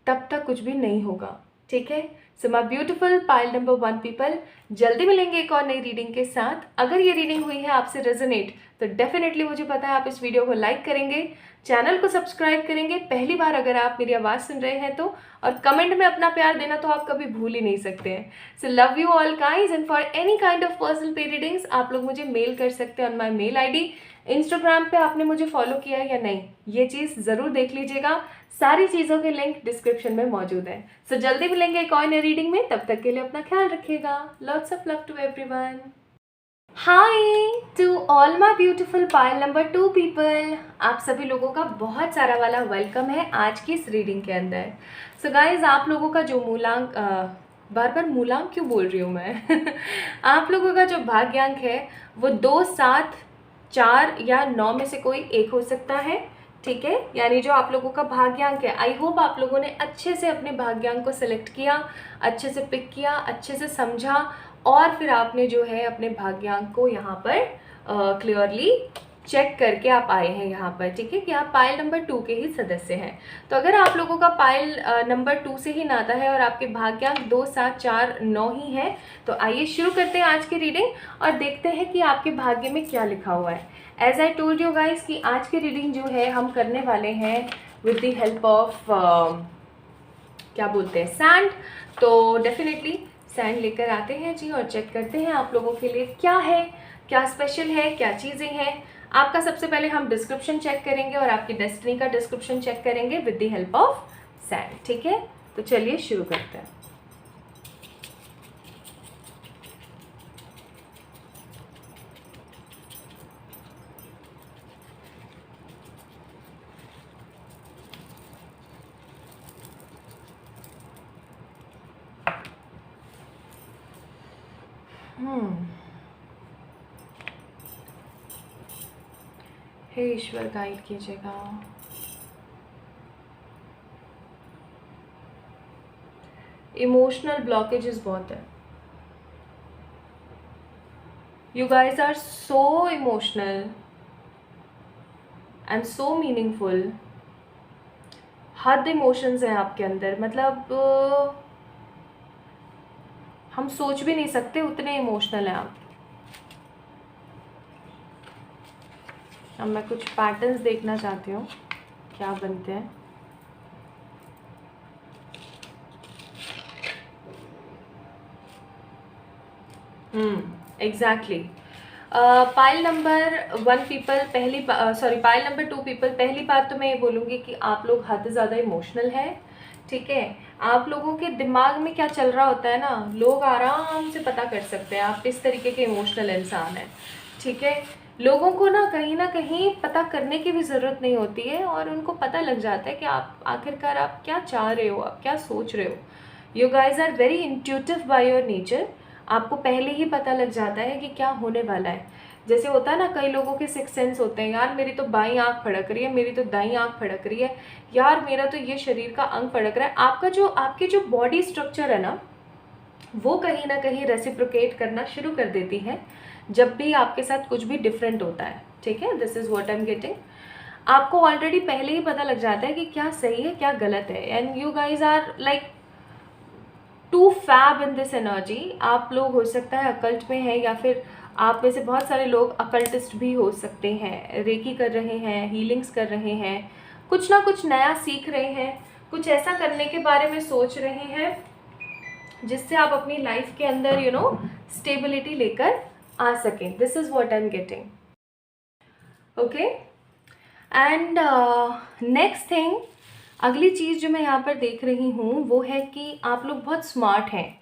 तब तक कुछ भी नहीं होगा, ठीक है? So my beautiful pile number 1 people, जल्दी मिलेंगे एक और नई रीडिंग के साथ। अगर ये रीडिंग हुई है आपसे रेजोनेट, तो डेफिनेटली मुझे पता है आप इस वीडियो को लाइक करेंगे, चैनल को सब्सक्राइब करेंगे पहली बार अगर आप मेरी आवाज़ सुन रहे हैं तो, और कमेंट में अपना प्यार देना तो आप कभी भूल ही नहीं सकते हैं। So love you all guys, and for any kind of personal पे रीडिंग्स आप लोग मुझे मेल कर सकते हैं on my mail ID। Instagram पे आपने मुझे फॉलो किया है या नहीं, ये चीज़ ज़रूर देख लीजिएगा, सारी चीज़ों के लिंक डिस्क्रिप्शन में मौजूद है। सो जल्दी मिलेंगे एक और नई रीडिंग में, तब तक के लिए अपना ख्याल रखिएगा। Lots of love to everyone. Hi to all my beautiful pile number 2 people, आप सभी लोगों का बहुत सारा वाला वेलकम है आज की इस रीडिंग के अंदर। सो गाइज, आप लोगों का जो मूलांक, बार बार मूलांक क्यों बोल रही हूँ मैं आप लोगों का जो भाग्यांक है वो 2 7 4 या 9 में से कोई एक हो सकता है, ठीक है? यानी जो आप लोगों का भाग्यांक है, आई होप आप लोगों ने अच्छे से अपने भाग्यांक को सिलेक्ट किया, अच्छे से पिक किया, अच्छे से समझा, और फिर आपने जो है अपने भाग्यांक को यहाँ पर क्लियरली चेक करके आप आए हैं यहाँ पर, ठीक है? कि आप पाइल नंबर 2 के ही सदस्य हैं। तो अगर आप लोगों का पाइल नंबर 2 से ही नाता है और आपके भाग्यांक 2 7 4 9 ही है, तो आइए शुरू करते हैं आज की रीडिंग और देखते हैं कि आपके भाग्य में क्या लिखा हुआ है। As I told you guys कि आज की रीडिंग जो है हम करने वाले हैं विद द हेल्प ऑफ क्या बोलते हैं, सैंड। तो डेफिनेटली सैंड लेकर आते हैं जी, और चेक करते हैं आप लोगों के लिए क्या है, क्या स्पेशल है, क्या चीज़ें हैं। आपका सबसे पहले हम डिस्क्रिप्शन चेक करेंगे और आपकी डेस्टिनी का डिस्क्रिप्शन चेक करेंगे with the help of sand, ठीक है? तो चलिए शुरू करते हैं। हे ईश्वर, गाइड कीजिएगा। इमोशनल ब्लॉकेजेस बहुत है, you guys are so emotional and so meaningful. हद इमोशंस हैं आपके अंदर, मतलब हम सोच भी नहीं सकते उतने इमोशनल हैं आप। अब मैं कुछ पैटर्न्स देखना चाहती हूँ क्या बनते हैं। Exactly. Pile number 1 people pile number 2 people, पहली बात तो मैं ये बोलूँगी कि आप लोग हद से ज़्यादा इमोशनल है, ठीक है? आप लोगों के दिमाग में क्या चल रहा होता है ना, लोग आराम से पता कर सकते हैं आप किस तरीके के इमोशनल इंसान हैं, ठीक है? लोगों को ना कहीं पता करने की भी ज़रूरत नहीं होती है, और उनको पता लग जाता है कि आप आखिरकार आप क्या चाह रहे हो, आप क्या सोच रहे हो। You guys are very intuitive by your nature, आपको पहले ही पता लग जाता है कि क्या होने वाला है। जैसे होता है ना, कई लोगों के सिक्स सेंस होते हैं, यार मेरी तो बाईं आँख फड़क रही है, मेरी तो दाईं आँख फड़क रही है, यार मेरा तो ये शरीर का अंग फड़क रहा है। आपके जो बॉडी स्ट्रक्चर है ना, वो कहीं ना कहीं रेसिप्रोकेट करना शुरू कर देती है जब भी आपके साथ कुछ भी डिफरेंट होता है, ठीक है? This is what I am getting. आपको ऑलरेडी पहले ही पता लग जाता है कि क्या सही है क्या गलत है, and you guys are like to fab in this energy. आप लोग हो सकता है अकल्ट में है, या फिर आप में से बहुत सारे लोग अकल्टिस्ट भी हो सकते हैं, रेकी कर रहे हैं, हीलिंग्स कर रहे हैं, कुछ ना कुछ नया सीख रहे हैं, कुछ ऐसा करने के बारे में सोच रहे हैं जिससे आप अपनी लाइफ के अंदर स्टेबिलिटी लेकर आ सकें। This is what I am getting, okay? And next thing, अगली चीज़ जो मैं यहाँ पर देख रही हूँ वो है कि आप लोग बहुत स्मार्ट हैं,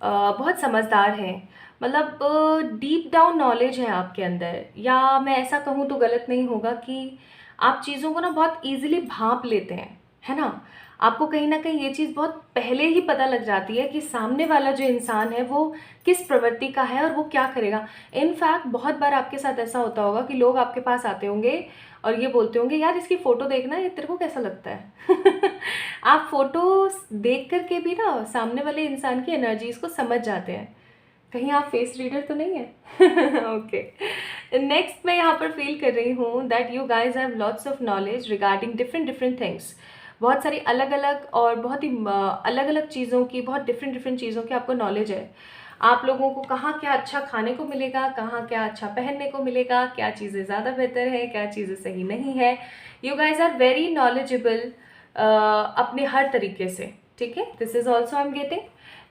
बहुत समझदार हैं। मतलब डीप डाउन नॉलेज है आपके अंदर, या मैं ऐसा कहूँ तो गलत नहीं होगा कि आप चीज़ों को ना बहुत इजीली भांप लेते हैं, है ना। आपको कहीं ना कहीं ये चीज़ बहुत पहले ही पता लग जाती है कि सामने वाला जो इंसान है वो किस प्रवृत्ति का है और वो क्या करेगा। इनफैक्ट बहुत बार आपके साथ ऐसा होता होगा कि लोग आपके पास आते होंगे और ये बोलते होंगे, यार इसकी फ़ोटो देखना, ये तेरे को कैसा लगता है। आप फोटो देख करके भी ना सामने वाले इंसान की एनर्जीज को समझ जाते हैं। कहीं आप फेस रीडर तो नहीं है? ओके, नेक्स्ट मैं यहाँ पर फील कर रही हूँ that you guys have lots of knowledge regarding different different things. बहुत सारी अलग अलग और बहुत ही अलग अलग चीज़ों की, बहुत डिफरेंट डिफरेंट चीज़ों की आपको नॉलेज है। आप लोगों को कहाँ क्या अच्छा खाने को मिलेगा, कहाँ क्या अच्छा पहनने को मिलेगा, क्या चीज़ें ज़्यादा बेहतर है, क्या चीज़ें सही नहीं है। You guys are very knowledgeable अपने हर तरीके से, ठीक है। This is also I am getting.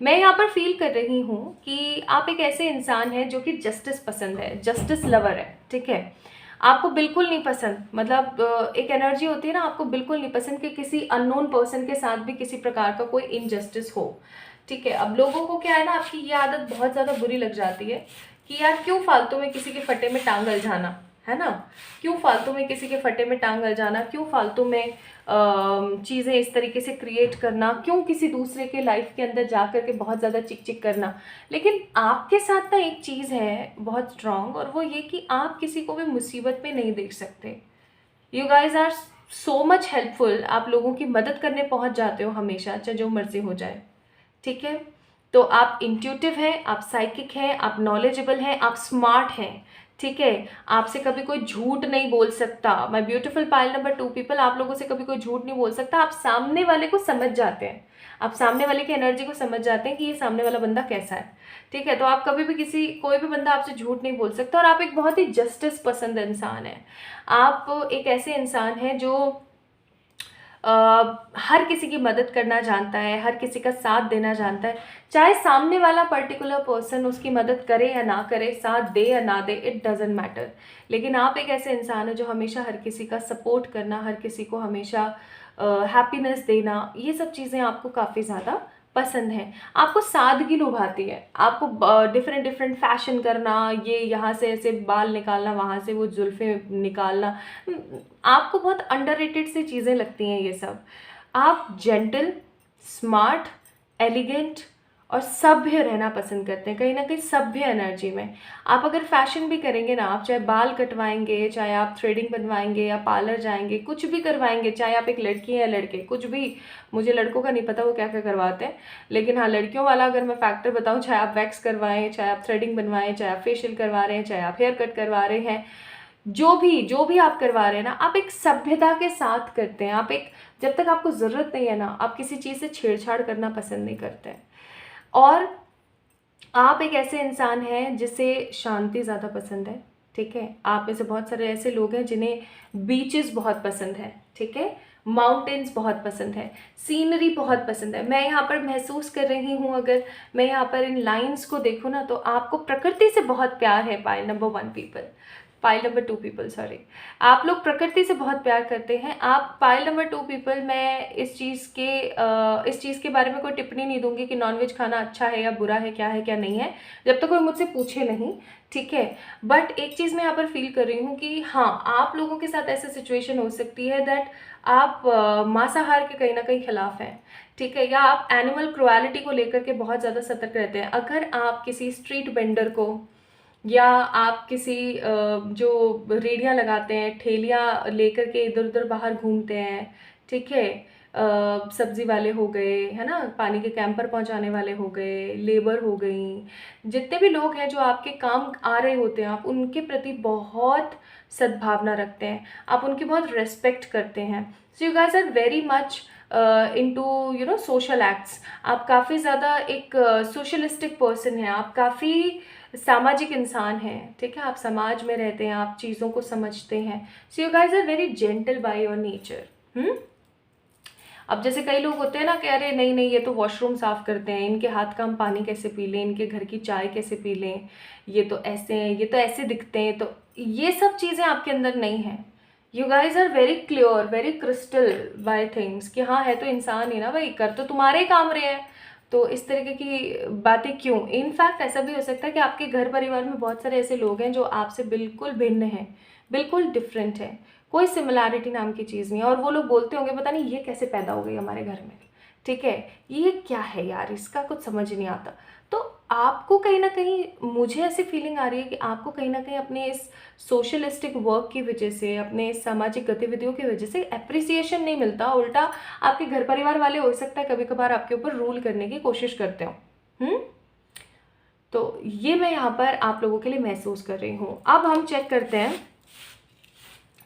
मैं यहाँ पर फील कर रही हूँ कि आप एक ऐसे इंसान हैं जो कि जस्टिस पसंद है, जस्टिस लवर है, ठीक है। आपको बिल्कुल नहीं पसंद, मतलब एक एनर्जी होती है ना, आपको बिल्कुल नहीं पसंद कि किसी अननोन पर्सन के साथ भी किसी प्रकार का कोई इनजस्टिस हो, ठीक है। अब लोगों को क्या है ना, आपकी ये आदत बहुत ज़्यादा बुरी लग जाती है कि यार क्यों फालतू में किसी के फटे में टांग जाना, है ना। क्यों फालतू में किसी के फटे में टांग जाना, क्यों फालतू में चीज़ें इस तरीके से क्रिएट करना, क्यों किसी दूसरे के लाइफ के अंदर जा कर के बहुत ज़्यादा चिक चिक करना। लेकिन आपके साथ ना एक चीज़ है बहुत स्ट्रांग, और वो ये कि आप किसी को भी मुसीबत में नहीं देख सकते। You guys are so much helpful, आप लोगों की मदद करने पहुंच जाते हो हमेशा, चाहे जो मर्जी हो जाए, ठीक है। तो आप इंट्यूटिव हैं, आप साइकिक हैं, आप नॉलेजेबल हैं, आप स्मार्ट हैं, ठीक है। आपसे कभी कोई झूठ नहीं बोल सकता। My beautiful pile number 2 people, आप लोगों से कभी कोई झूठ नहीं बोल सकता। आप सामने वाले को समझ जाते हैं, आप सामने वाले की एनर्जी को समझ जाते हैं कि ये सामने वाला बंदा कैसा है, ठीक है। तो आप कभी भी कोई भी बंदा आपसे झूठ नहीं बोल सकता। और आप एक बहुत ही जस्टिस पसंद इंसान हैं। आप एक ऐसे इंसान हैं जो हर किसी की मदद करना जानता है, हर किसी का साथ देना जानता है। चाहे सामने वाला पर्टिकुलर पर्सन उसकी मदद करे या ना करे, साथ दे या ना दे, इट डजेंट मैटर। लेकिन आप एक ऐसे इंसान है जो हमेशा हर किसी का सपोर्ट करना, हर किसी को हमेशा हैप्पीनेस देना, ये सब चीज़ें आपको काफ़ी ज़्यादा पसंद है। आपको सादगी लुभाती है, आपको डिफरेंट डिफरेंट फैशन करना, ये यहाँ से ऐसे बाल निकालना, वहाँ से वो जुल्फ़ें निकालना, आपको बहुत अंडररेटेड सी चीज़ें लगती हैं ये सब। आप जेंटल, स्मार्ट, एलिगेंट और सभ्य रहना पसंद करते हैं, कहीं ना कहीं सभ्य एनर्जी में। आप अगर फैशन भी करेंगे ना, आप चाहे बाल कटवाएंगे, चाहे आप थ्रेडिंग बनवाएंगे या पार्लर जाएंगे, कुछ भी करवाएंगे, चाहे आप एक लड़की हैं या लड़के, कुछ भी। मुझे लड़कों का नहीं पता वो क्या क्या करवाते हैं, लेकिन हाँ लड़कियों वाला अगर मैं फैक्टर बताऊँ, चाहे आप वैक्स करवाएं, चाहे आप थ्रेडिंग बनवाएं, चाहे आप फेशियल करवा रहे हैं, चाहे आप हेयर कट करवा रहे हैं, जो भी आप करवा रहे हैं ना, आप एक सभ्यता के साथ करते हैं। आप एक, जब तक आपको ज़रूरत नहीं है ना, आप किसी चीज़ से छेड़छाड़ करना पसंद नहीं करते हैं। और आप एक ऐसे इंसान हैं जिसे शांति ज़्यादा पसंद है, ठीक है। आप में से बहुत सारे ऐसे लोग हैं जिन्हें बीचेस बहुत पसंद है, ठीक है, माउंटेन्स बहुत पसंद है, सीनरी बहुत पसंद है। मैं यहाँ पर महसूस कर रही हूँ, अगर मैं यहाँ पर इन लाइंस को देखूँ ना, तो आपको प्रकृति से बहुत प्यार है। Pile number 1 people, pile number 2 people, sorry, आप लोग प्रकृति से बहुत प्यार करते हैं। आप पाइल नंबर 2 पीपल, मैं इस चीज़ के बारे में कोई टिप्पणी नहीं दूंगी कि नॉनवेज खाना अच्छा है या बुरा है, क्या है क्या नहीं है, जब तक कोई मुझसे पूछे नहीं, ठीक है। बट एक चीज़ मैं यहाँ पर फील कर रही हूँ कि हाँ, आप लोगों के साथ ऐसी सिचुएशन हो सकती है दैट आप मांसाहार के कहीं ना कहीं खिलाफ हैं, ठीक है, या आप एनिमल क्रुएलिटी को लेकर के बहुत ज़्यादा सतर्क रहते हैं। अगर आप किसी स्ट्रीट वेंडर को, या आप किसी जो रेडियां लगाते हैं, ठेलियां लेकर के इधर उधर बाहर घूमते हैं, ठीक है, सब्जी वाले हो गए, है ना, पानी के कैंपर पहुंचाने वाले हो गए, लेबर हो गई, जितने भी लोग हैं जो आपके काम आ रहे होते हैं, आप उनके प्रति बहुत सद्भावना रखते हैं, आप उनकी बहुत रेस्पेक्ट करते हैं। So you guys are very much into social acts. आप काफ़ी ज़्यादा एक सोशलिस्टिक पर्सन हैं, आप काफ़ी सामाजिक इंसान हैं, ठीक है, आप समाज में रहते हैं, आप चीज़ों को समझते हैं। So you guys are very gentle by your nature. अब जैसे कई लोग होते हैं ना कि अरे नहीं नहीं, ये तो वॉशरूम साफ करते हैं, इनके हाथ का हम पानी कैसे पी लें, इनके घर की चाय कैसे पी लें, ये तो ऐसे हैं, ये तो ऐसे दिखते हैं, तो ये सब चीज़ें आपके अंदर नहीं हैं। You guys are very clear, very crystal by things कि हाँ है तो इंसान ही ना भाई, कर तो तुम्हारे ही काम रहे हैं, तो इस तरीके की बातें क्यों। इनफैक्ट ऐसा भी हो सकता है कि आपके घर परिवार में बहुत सारे ऐसे लोग हैं जो आपसे बिल्कुल भिन्न हैं, बिल्कुल डिफरेंट है, कोई सिमिलैरिटी नाम की चीज़ नहीं है, और वो लोग बोलते होंगे पता नहीं ये कैसे पैदा हो गई हमारे घर में, ठीक है, ये क्या है यार, इसका कुछ समझ नहीं आता। तो आपको कहीं ना कहीं, मुझे ऐसी फीलिंग आ रही है कि आपको कहीं ना कहीं अपने इस सोशलिस्टिक वर्क की वजह से, अपने इस सामाजिक गतिविधियों की वजह से एप्रिसिएशन नहीं मिलता, उल्टा आपके घर परिवार वाले हो सकता है कभी कभार आपके ऊपर रूल करने की कोशिश करते हो। तो ये मैं यहाँ पर आप लोगों के लिए महसूस कर रही हूँ। अब हम चेक करते हैं,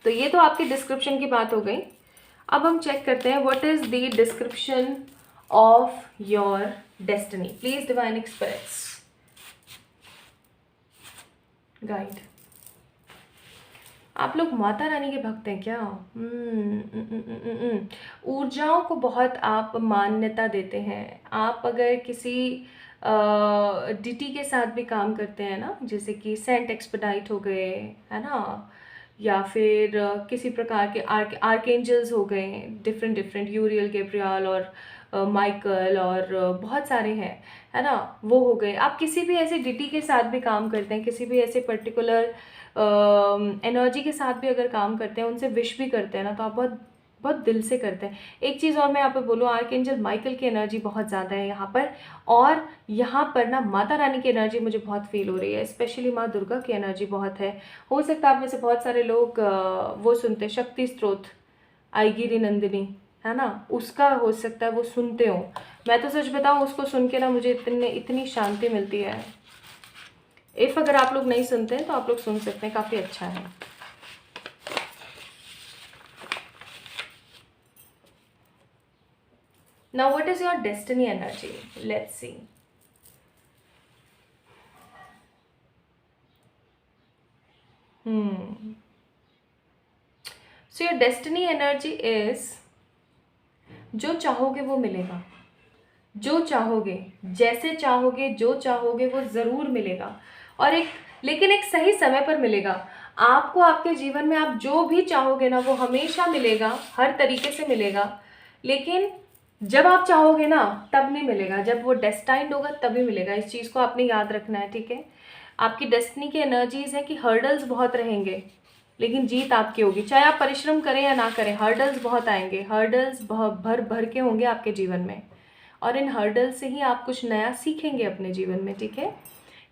तो ये तो आपकी डिस्क्रिप्शन की बात हो गई। अब हम चेक करते हैं what is the description of your destiny. Please divine express guide. आप लोग माता रानी के भक्त हैं क्या? ऊर्जाओं को बहुत आप मान्यता देते हैं। आप अगर किसी डिटी के साथ भी काम करते हैं ना, जैसे कि सेंट एक्सपेडाइट हो गए, है ना, या फिर किसी प्रकार के आर्केंजल्स हो गए, डिफरेंट डिफरेंट, यूरियल, गैब्रियल और माइकल और बहुत सारे हैं, है ना, वो हो गए। आप किसी भी ऐसे डिटी के साथ भी काम करते हैं, किसी भी ऐसे पर्टिकुलर एनर्जी के साथ भी अगर काम करते हैं, उनसे विश भी करते हैं ना, तो आप बहुत बहुत दिल से करते हैं। एक चीज़ और मैं यहाँ पर बोलूँ, आर्कएंजल माइकल की एनर्जी बहुत ज़्यादा है यहाँ पर, और यहाँ पर ना माता रानी की एनर्जी मुझे बहुत फील हो रही है, स्पेशली माँ दुर्गा की एनर्जी बहुत है। हो सकता है आप में से बहुत सारे लोग वो सुनते हैं, शक्ति स्त्रोत आईगिरी नंदिनी, है ना, उसका हो सकता है वो सुनते हो। मैं तो सच बताऊँ, उसको सुन के ना मुझे इतनी शांति मिलती है। इफ़ अगर आप लोग नहीं सुनते हैं तो आप लोग सुन सकते हैं, काफ़ी अच्छा है। Now what is your destiny energy? Let's see. So your destiny energy is, जो चाहोगे वो मिलेगा, जो चाहोगे, जैसे चाहोगे, जो चाहोगे वो ज़रूर मिलेगा, और लेकिन एक सही समय पर मिलेगा। आपको आपके जीवन में आप जो भी चाहोगे ना वो हमेशा मिलेगा, हर तरीके से मिलेगा, लेकिन जब आप चाहोगे ना तब नहीं मिलेगा, जब वो डेस्टाइंड होगा तभी मिलेगा। इस चीज़ को आपने याद रखना है, ठीक है। आपकी डेस्टिनी की एनर्जीज है कि हर्डल्स बहुत रहेंगे, लेकिन जीत आपकी होगी, चाहे आप परिश्रम करें या ना करें, हर्डल्स बहुत आएंगे, हर्डल्स भर भर के होंगे आपके जीवन में, और इन हर्डल से ही आप कुछ नया सीखेंगे अपने जीवन में, ठीक है।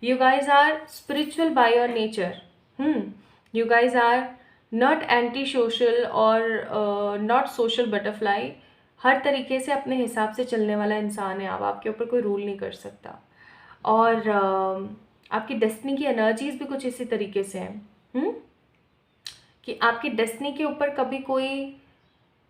You guys are spiritual by your nature. You guys are not anti social और नॉट सोशल बटरफ्लाई। हर तरीके से अपने हिसाब से चलने वाला इंसान है आप, आपके ऊपर कोई रूल नहीं कर सकता, और आपकी डेस्टिनी की एनर्जीज भी कुछ इसी तरीके से हैं, कि आपकी डेस्टिनी के ऊपर कभी कोई,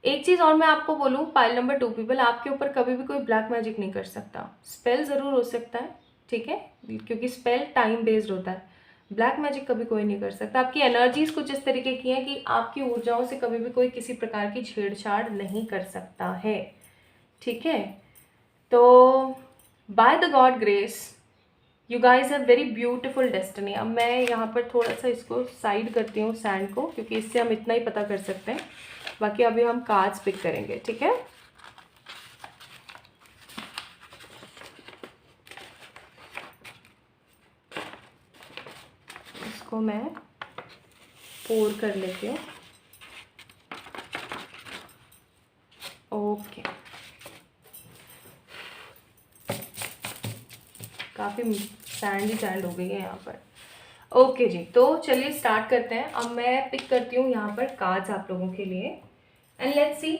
एक चीज़ और मैं आपको बोलूँ, पाइल नंबर 2 पीपल, आपके ऊपर कभी भी कोई ब्लैक मैजिक नहीं कर सकता। स्पेल ज़रूर हो सकता है, ठीक है, क्योंकि स्पेल टाइम बेस्ड होता है, ब्लैक मैजिक कभी कोई नहीं कर सकता। आपकी एनर्जीज कुछ इस तरीके की हैं कि आपकी ऊर्जाओं से कभी भी कोई किसी प्रकार की छेड़छाड़ नहीं कर सकता है, ठीक है। तो by the God grace you guys have very beautiful destiny. अब मैं यहाँ पर थोड़ा सा इसको साइड करती हूँ सैंड को, क्योंकि इससे हम इतना ही पता कर सकते हैं, बाकी अभी हम कार्ड्स पिक करेंगे, ठीक है। इसको मैं पोर कर लेती हूँ। ओके, काफ़ी सैंड हो गई है यहाँ पर। ओके जी, तो चलिए स्टार्ट करते हैं। अब मैं पिक करती हूँ यहाँ पर कार्ड्स आप लोगों के लिए, एंड लेट्स सी।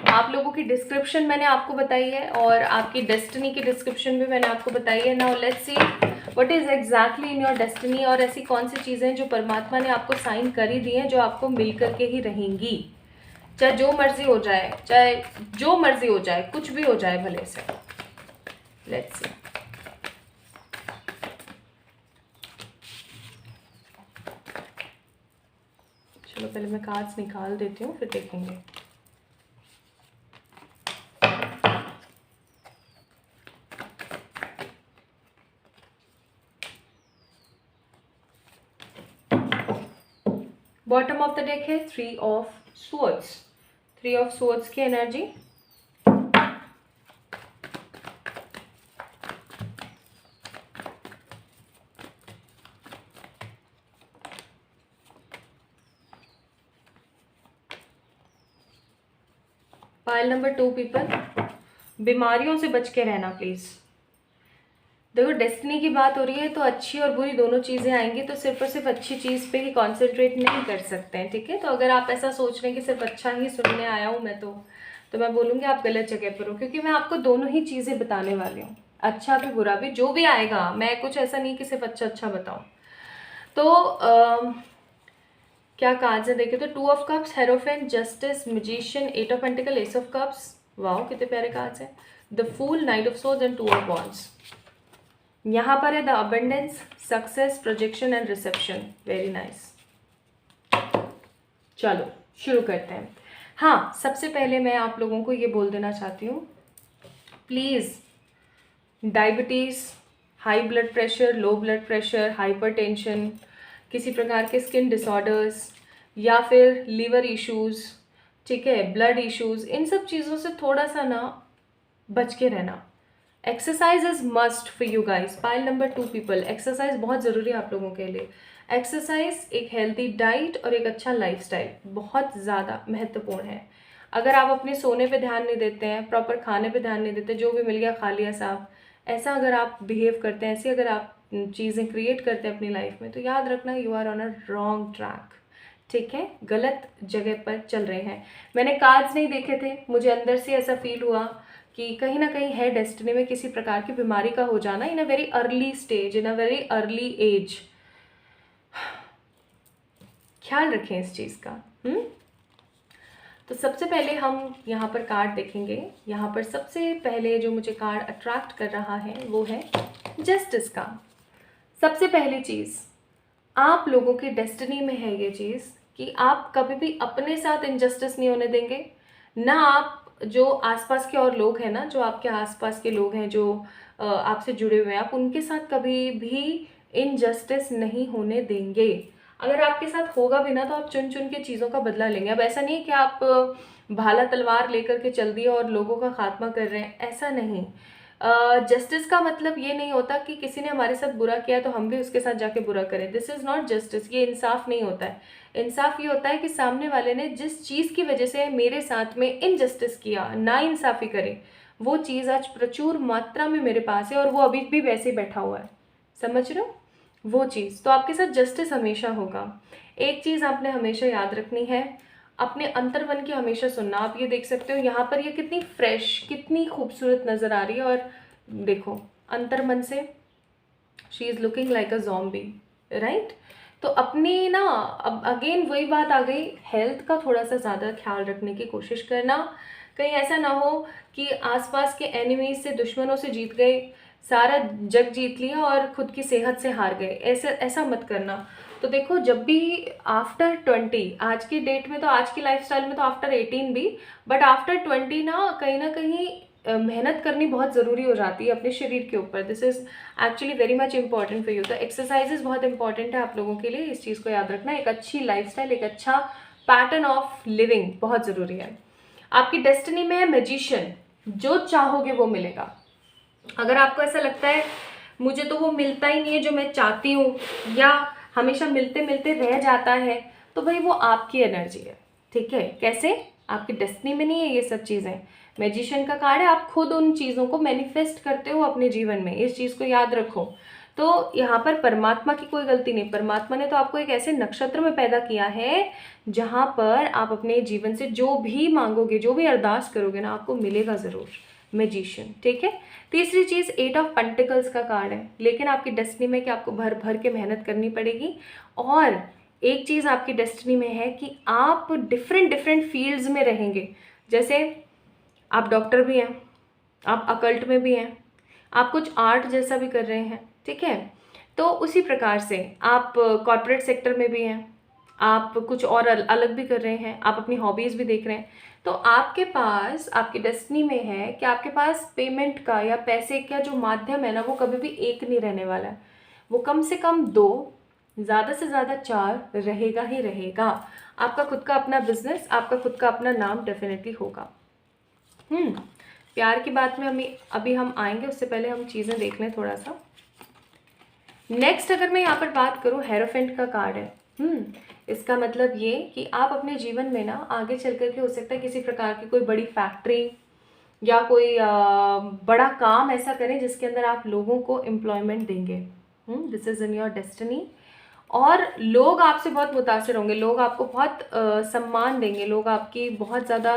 आप लोगों की डिस्क्रिप्शन मैंने आपको बताई है, और आपकी डेस्टिनी की डिस्क्रिप्शन भी मैंने आपको बताई है। Now let's see what is exactly in your destiny, और ऐसी कौन सी चीज़ें जो परमात्मा ने आपको साइन कर ही दी हैं, जो आपको मिल करके ही रहेंगी, चाहे जो मर्जी हो जाए, चाहे जो मर्जी हो जाए, कुछ भी हो जाए भले से। Let's see. चलो पहले मैं कार्ड्स निकाल देती हूँ, फिर देखेंगे। बॉटम ऑफ द डेक है 3 ऑफ स्वॉर्ड्स, 3 ऑफ स्वॉर्ड्स की एनर्जी। पाइल नंबर 2 पीपल, बीमारियों से बच के रहना प्लीज़। देखो डेस्टिनी की बात हो रही है तो अच्छी और बुरी दोनों चीज़ें आएंगी, तो सिर्फ और सिर्फ अच्छी चीज़ पे ही कॉन्सेंट्रेट नहीं कर सकते हैं, ठीक है। तो अगर आप ऐसा सोच रहे हैं कि सिर्फ अच्छा ही सुनने आया हूँ मैं, तो मैं बोलूँगी आप गलत जगह पर हो, क्योंकि मैं आपको दोनों ही चीज़ें बताने वाली हूँ, अच्छा भी बुरा भी, जो भी आएगा। मैं कुछ ऐसा नहीं कि सिर्फ अच्छा अच्छा बताऊँ। तो क्या कार्ड्स है देखे तो 2 of cups, hierophant, justice, magician, 8 of pentacle, ace of cups, wow कितने प्यारे कार्ड्स हैं, the fool, knight of swords and 2 of wands. यहाँ पर है the abundance, success, projection and reception, very nice. चलो शुरू करते हैं। हाँ, सबसे पहले मैं आप लोगों को ये बोल देना चाहती हूँ, please diabetes, high blood pressure, low blood pressure, hypertension, किसी प्रकार के स्किन डिसऑर्डर्स या फिर लीवर इश्यूज़, ठीक है, ब्लड इश्यूज़, इन सब चीज़ों से थोड़ा सा ना बच के रहना। Exercise is must for you guys. Pile number 2 people, exercise बहुत ज़रूरी है आप लोगों के लिए। एक्सरसाइज, एक हेल्दी डाइट और एक अच्छा लाइफस्टाइल बहुत ज़्यादा महत्वपूर्ण है। अगर आप अपने सोने पे ध्यान नहीं देते हैं, प्रॉपर खाने पे ध्यान नहीं देते, जो भी मिल गया खा लिया साहब, ऐसा अगर आप बिहेव करते हैं, ऐसी अगर आप चीज़ें क्रिएट करते हैं अपनी लाइफ में, तो याद रखना you are on a wrong track, ठीक है, गलत जगह पर चल रहे हैं। मैंने कार्ड्स नहीं देखे थे, मुझे अंदर से ऐसा फील हुआ कि कहीं ना कहीं है डेस्टिनी में किसी प्रकार की बीमारी का हो जाना in a very early stage, in a very early age. ख्याल रखें इस चीज़ का। तो सबसे पहले हम यहाँ पर कार्ड देखेंगे। यहाँ पर सबसे पहले जो मुझे कार्ड अट्रैक्ट कर रहा है वो है जस्टिस का। सबसे पहली चीज़, आप लोगों की डेस्टिनी में है ये चीज़ कि आप कभी भी अपने साथ इनजस्टिस नहीं होने देंगे, ना आप जो आसपास के और लोग हैं ना, जो आपके आसपास के लोग हैं जो आपसे जुड़े हुए हैं, आप उनके साथ कभी भी इनजस्टिस नहीं होने देंगे। अगर आपके साथ होगा भी ना तो आप चुन चुन के चीज़ों का बदला लेंगे। अब ऐसा नहीं है कि आप भाला तलवार लेकर के चल दिए और लोगों का खात्मा कर रहे हैं, ऐसा नहीं। जस्टिस का मतलब ये नहीं होता कि किसी ने हमारे साथ बुरा किया तो हम भी उसके साथ जाके बुरा करें। दिस इज़ नॉट जस्टिस, ये इंसाफ नहीं होता है। इंसाफ ये होता है कि सामने वाले ने जिस चीज़ की वजह से मेरे साथ में इनजस्टिस किया, ना इंसाफ़ी करे, वो चीज़ आज प्रचुर मात्रा में मेरे पास है और वो अभी भी वैसे बैठा हुआ है, समझ रहे हो वो चीज़। तो आपके साथ जस्टिस हमेशा होगा। एक चीज़ आपने हमेशा याद रखनी है, अपने अंतर्मन की हमेशा सुनना। आप ये देख सकते हो यहाँ पर ये कितनी फ्रेश, कितनी खूबसूरत नज़र आ रही है, और देखो अंतर्मन से she is looking like a zombie, right. तो अपनी ना, अब अगेन वही बात आ गई, हेल्थ का थोड़ा सा ज़्यादा ख्याल रखने की कोशिश करना। कहीं ऐसा ना हो कि आसपास के एनिमीज से, दुश्मनों से जीत गए, सारा जग जीत लिया और खुद की सेहत से हार गए, ऐसा ऐसा मत करना। तो देखो जब भी आफ्टर 20, आज की डेट में तो, आज की लाइफस्टाइल में तो आफ्टर 18 भी, बट आफ्टर 20 ना कहीं मेहनत करनी बहुत ज़रूरी हो जाती है अपने शरीर के ऊपर। This is actually very much important for you. तो एक्सरसाइजेज बहुत इंपॉर्टेंट है आप लोगों के लिए, इस चीज़ को याद रखना। एक अच्छी लाइफस्टाइल, एक अच्छा पैटर्न ऑफ लिविंग बहुत ज़रूरी है। आपकी डेस्टिनी में है मैजिशियन, जो चाहोगे वो मिलेगा। अगर आपको ऐसा लगता है मुझे तो वो मिलता ही नहीं है जो मैं चाहती हूँ, या हमेशा मिलते मिलते रह जाता है, तो भाई वो आपकी एनर्जी है, ठीक है। कैसे? आपकी डेस्टिनी में नहीं है ये सब चीज़ें। मैजिशियन का कार्ड है, आप खुद उन चीज़ों को मैनिफेस्ट करते हो अपने जीवन में, इस चीज़ को याद रखो। तो यहाँ पर परमात्मा की कोई गलती नहीं। परमात्मा ने तो आपको एक ऐसे नक्षत्र में पैदा किया है जहाँ पर आप अपने जीवन से जो भी मांगोगे, जो भी अरदास करोगे ना, आपको मिलेगा ज़रूर। मैजिशियन, ठीक है। तीसरी चीज़ 8 ऑफ पेंटिकल्स का कार्ड है, लेकिन आपकी डेस्टिनी में कि आपको भर भर के मेहनत करनी पड़ेगी। और एक चीज़ आपकी डेस्टिनी में है कि आप डिफरेंट फील्ड्स में रहेंगे। जैसे आप डॉक्टर भी हैं, आप अकल्ट में भी हैं, आप कुछ आर्ट जैसा भी कर रहे हैं, ठीक है। तो उसी प्रकार से आप कॉर्पोरेट सेक्टर में भी हैं, आप कुछ और अलग भी कर रहे हैं, आप अपनी हॉबीज़ भी देख रहे हैं। तो आपके पास, आपकी डेस्टिनी में है कि आपके पास पेमेंट का या पैसे का जो माध्यम है ना, वो कभी भी एक नहीं रहने वाला है। वो कम से कम दो, ज़्यादा से ज़्यादा 4 रहेगा ही रहेगा। आपका खुद का अपना बिजनेस, आपका खुद का अपना नाम डेफिनेटली होगा। प्यार की बात में अभी हम आएंगे, उससे पहले हम चीज़ें देख लें थोड़ा सा। नेक्स्ट अगर मैं यहाँ पर बात करूँ, हेरोफेंट का कार्ड है। इसका मतलब ये कि आप अपने जीवन में ना आगे चल कर के हो सकता है किसी प्रकार की कोई बड़ी फैक्ट्री या कोई बड़ा काम ऐसा करें जिसके अंदर आप लोगों को एम्प्लॉयमेंट देंगे। This is in your destiny. और लोग आपसे बहुत मुतासिर होंगे, लोग आपको बहुत सम्मान देंगे, लोग आपकी बहुत ज़्यादा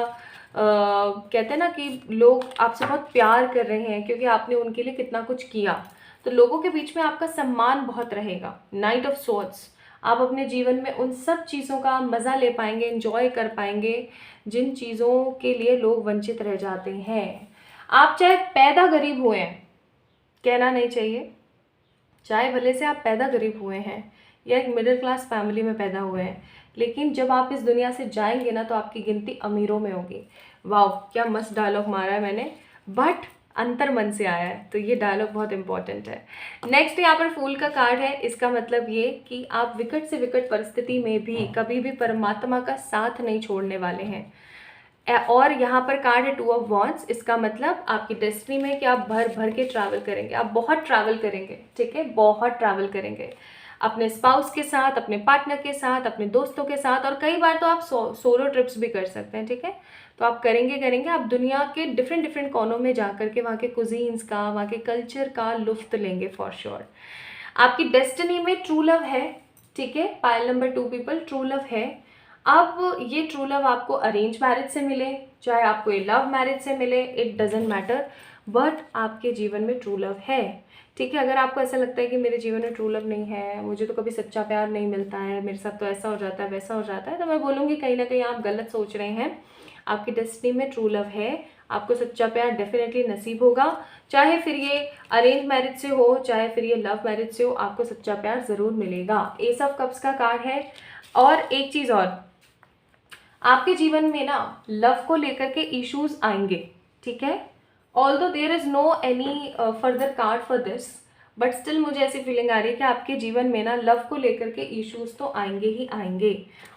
कहते हैं ना कि लोग आपसे बहुत प्यार कर रहे हैं क्योंकि आपने उनके लिए कितना कुछ किया। तो लोगों के बीच में आपका सम्मान बहुत रहेगा। नाइट ऑफ सोर्ड्स, आप अपने जीवन में उन सब चीज़ों का मज़ा ले पाएंगे, एंजॉय कर पाएंगे जिन चीज़ों के लिए लोग वंचित रह जाते हैं। आप चाहे पैदा गरीब हुए हैं, कहना नहीं चाहिए, चाहे भले से आप पैदा गरीब हुए हैं या एक मिडिल क्लास फैमिली में पैदा हुए हैं, लेकिन जब आप इस दुनिया से जाएंगे ना तो आपकी गिनती अमीरों में होगी। वाह, क्या मस्त डायलॉग मारा है मैंने, बट अंतर मन से आया है, तो ये डायलॉग बहुत इंपॉर्टेंट है। नेक्स्ट यहाँ पर फूल का कार्ड है। इसका मतलब ये कि आप विकट से विकट परिस्थिति में भी कभी भी परमात्मा का साथ नहीं छोड़ने वाले हैं। और यहाँ पर कार्ड है 2 ऑफ वॉन्ड्स। इसका मतलब आपकी डेस्टिनी में कि आप भर भर के ट्रैवल करेंगे, आप बहुत ट्रैवल करेंगे, ठीक है, बहुत ट्रैवल करेंगे अपने स्पाउस के साथ, अपने पार्टनर के साथ, अपने दोस्तों के साथ, और कई बार तो आप सोलो ट्रिप्स भी कर सकते हैं, ठीक है। तो आप करेंगे, आप दुनिया के डिफरेंट डिफरेंट कोनों में जा करके वहाँ के कुजीन्स का, वहाँ के कल्चर का लुफ्त लेंगे फॉर श्योर। आपकी डेस्टिनी में ट्रू लव है, ठीक है, pile number 2 people, true love है। अब ये ट्रू लव आपको अरेंज मैरिज से मिले, चाहे आपको ये लव मैरिज से मिले, इट डजेंट मैटर, बट आपके जीवन में ट्रू लव है, ठीक है। अगर आपको ऐसा लगता है कि मेरे जीवन में ट्रू लव नहीं है, मुझे तो कभी सच्चा प्यार नहीं मिलता है, मेरे साथ तो ऐसा हो जाता है, वैसा हो जाता है, तो मैं बोलूँगी कहीं ना कहीं आप गलत सोच रहे हैं। आपकी डेस्टिनी में ट्रू लव है, आपको सच्चा प्यार डेफिनेटली नसीब होगा, चाहे फिर ये अरेंज मैरिज से हो, चाहे फिर ये लव मैरिज से हो, आपको सच्चा प्यार ज़रूर मिलेगा। एस ऑफ कप्स का कार्ड है। और एक चीज़ और, आपके जीवन में ना लव को लेकर के इश्यूज आएंगे, ठीक है। Although there is no any further card for this, but still मुझे ऐसी फीलिंग आ रही है कि आपके जीवन में ना लव को लेकर के इश्यूज तो आएंगे ही आएंगे।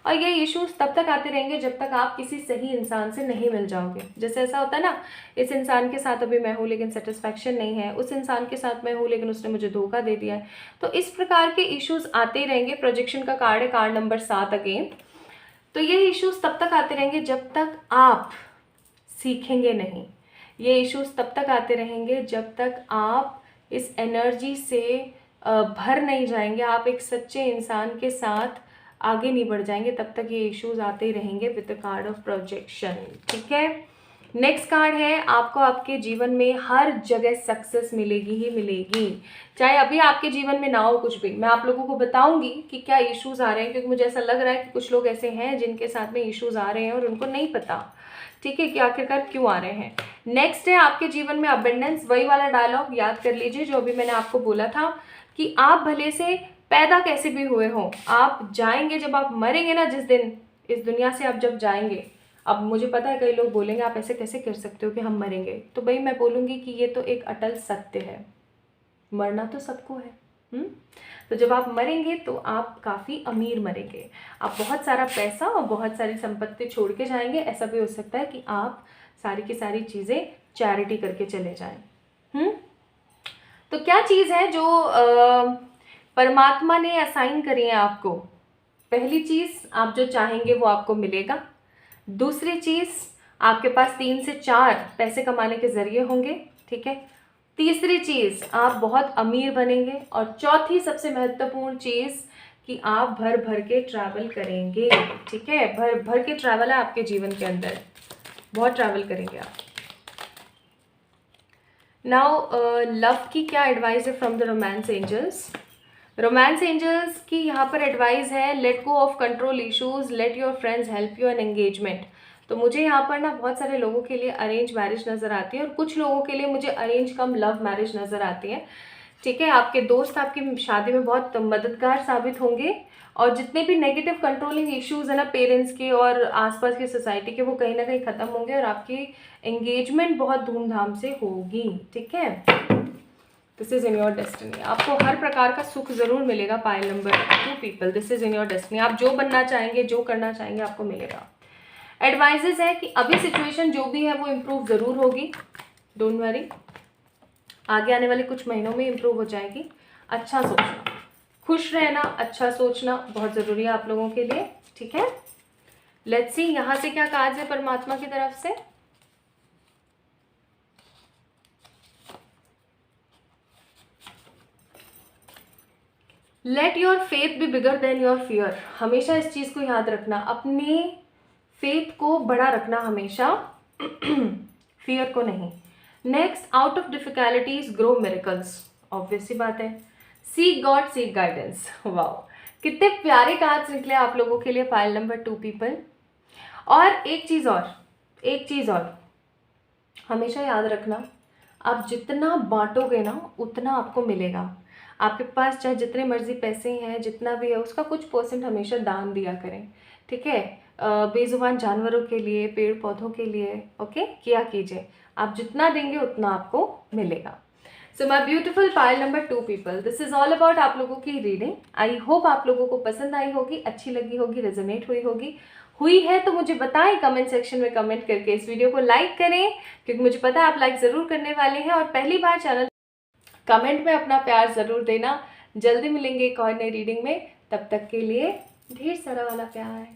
और ये इश्यूज तब तक आते रहेंगे जब तक आप किसी सही इंसान से नहीं मिल जाओगे। जैसे ऐसा होता है ना, इस इंसान के साथ अभी मैं हूँ लेकिन सेटिस्फैक्शन नहीं है, उस इंसान के साथ मैं हूँ लेकिन उसने मुझे धोखा दे दिया है। तो इस प्रकार के इश्यूज आते ही रहेंगे। प्रोजेक्शन का कार्ड है, कार्ड नंबर 7 अगेन। तो ये इश्यूज तब तक आते रहेंगे जब तक आप सीखेंगे नहीं। ये इश्यूज तब तक आते रहेंगे जब तक आप इस एनर्जी से भर नहीं जाएंगे, आप एक सच्चे इंसान के साथ आगे नहीं बढ़ जाएंगे, तब तक ये इश्यूज आते ही रहेंगे with the card of projection, ठीक है। नेक्स्ट कार्ड है, आपको आपके जीवन में हर जगह सक्सेस मिलेगी ही मिलेगी, चाहे अभी आपके जीवन में ना हो कुछ भी। मैं आप लोगों को बताऊंगी कि क्या इश्यूज आ रहे हैं, क्योंकि मुझे ऐसा लग रहा है कि कुछ लोग ऐसे हैं जिनके साथ में इश्यूज आ रहे हैं और उनको नहीं पता, ठीक है, कि आखिरकार क्यों आ रहे हैं। नेक्स्ट है आपके जीवन में अबेंडेंस। वही वाला डायलॉग याद कर लीजिए जो अभी मैंने आपको बोला था कि आप भले से पैदा कैसे भी हुए हों, आप जाएंगे, जब आप मरेंगे ना, जिस दिन इस दुनिया से आप जब जाएंगे, अब मुझे पता है कई लोग बोलेंगे आप ऐसे कैसे कर सकते हो कि हम मरेंगे, तो भाई मैं बोलूँगी कि ये तो एक अटल सत्य है, मरना तो सबको है। तो जब आप मरेंगे तो आप काफ़ी अमीर मरेंगे, आप बहुत सारा पैसा और बहुत सारी संपत्ति छोड़ के जाएंगे। ऐसा भी हो सकता है कि आप सारी की सारी चीज़ें चैरिटी करके चले जाएं। तो क्या चीज़ है जो परमात्मा ने असाइन करी है आपको? पहली चीज़, आप जो चाहेंगे वो आपको मिलेगा। दूसरी चीज़, आपके पास 3 से 4 पैसे कमाने के ज़रिए होंगे, ठीक है। तीसरी चीज़, आप बहुत अमीर बनेंगे। और चौथी सबसे महत्वपूर्ण चीज़ कि आप भर भर के ट्रैवल करेंगे, ठीक है। भर भर के ट्रैवल है आपके जीवन के अंदर, बहुत ट्रैवल करेंगे आप। नाउ लव की क्या एडवाइस है from the romance angels? Romance angels की यहाँ पर एडवाइस है, let go of control issues, let your friends help you in engagement. तो मुझे यहाँ पर ना बहुत सारे लोगों के लिए अरेंज मैरिज नज़र आती है और कुछ लोगों के लिए मुझे अरेंज कम लव मैरिज नज़र आती है, ठीक है। आपके दोस्त आपकी शादी में बहुत मददगार साबित होंगे और जितने भी नेगेटिव कंट्रोलिंग इश्यूज है ना पेरेंट्स के और आसपास की सोसाइटी के, वो कहीं ना कहीं ख़त्म होंगे और आपकी एंगेजमेंट बहुत धूमधाम से होगी, ठीक है। This is in your destiny. आपको हर प्रकार का सुख ज़रूर मिलेगा pile number 2 people, this is in your destiny. आप जो बनना चाहेंगे, जो करना चाहेंगे, आपको मिलेगा। एडवाइजेज है कि अभी सिचुएशन जो भी है वो इम्प्रूव ज़रूर होगी, डोंट वरी, आगे आने वाले कुछ महीनों में इम्प्रूव हो जाएगी। अच्छा सोचना, खुश रहना, अच्छा सोचना बहुत ज़रूरी है आप लोगों के लिए, ठीक है। लेट्स सी यहाँ से क्या कार्ड है परमात्मा की तरफ से। Let your faith be bigger than your fear. हमेशा इस चीज़ को याद रखना, अपने फेथ को बड़ा रखना हमेशा, फियर को नहीं। Next, out of difficulties grow miracles, obvious सी बात है। Seek God, seek guidance. Wow, कितने प्यारे कार्ड्स निकले आप लोगों के लिए पाइल नंबर 2 पीपल। और एक चीज़ और हमेशा याद रखना, आप जितना बांटोगे ना उतना आपको मिलेगा। आपके पास चाहे जितने मर्जी पैसे हैं, जितना भी है, उसका कुछ परसेंट हमेशा दान दिया करें, ठीक है। बेजुबान जानवरों के लिए, पेड़ पौधों के लिए, ओके, किया कीजिए। आप जितना देंगे उतना आपको मिलेगा। So my beautiful pile number 2 people, this is all about आप लोगों की रीडिंग। आई होप आप लोगों को पसंद आई होगी, अच्छी लगी होगी, रेजोनेट हुई है तो मुझे बताएं कमेंट सेक्शन में कमेंट करके। इस वीडियो को लाइक करें क्योंकि मुझे पता है आप लाइक ज़रूर करने वाले हैं, और पहली बार चैनल कमेंट में अपना प्यार ज़रूर देना। जल्दी मिलेंगे एक और नई रीडिंग में, तब तक के लिए ढेर सारा वाला प्यार।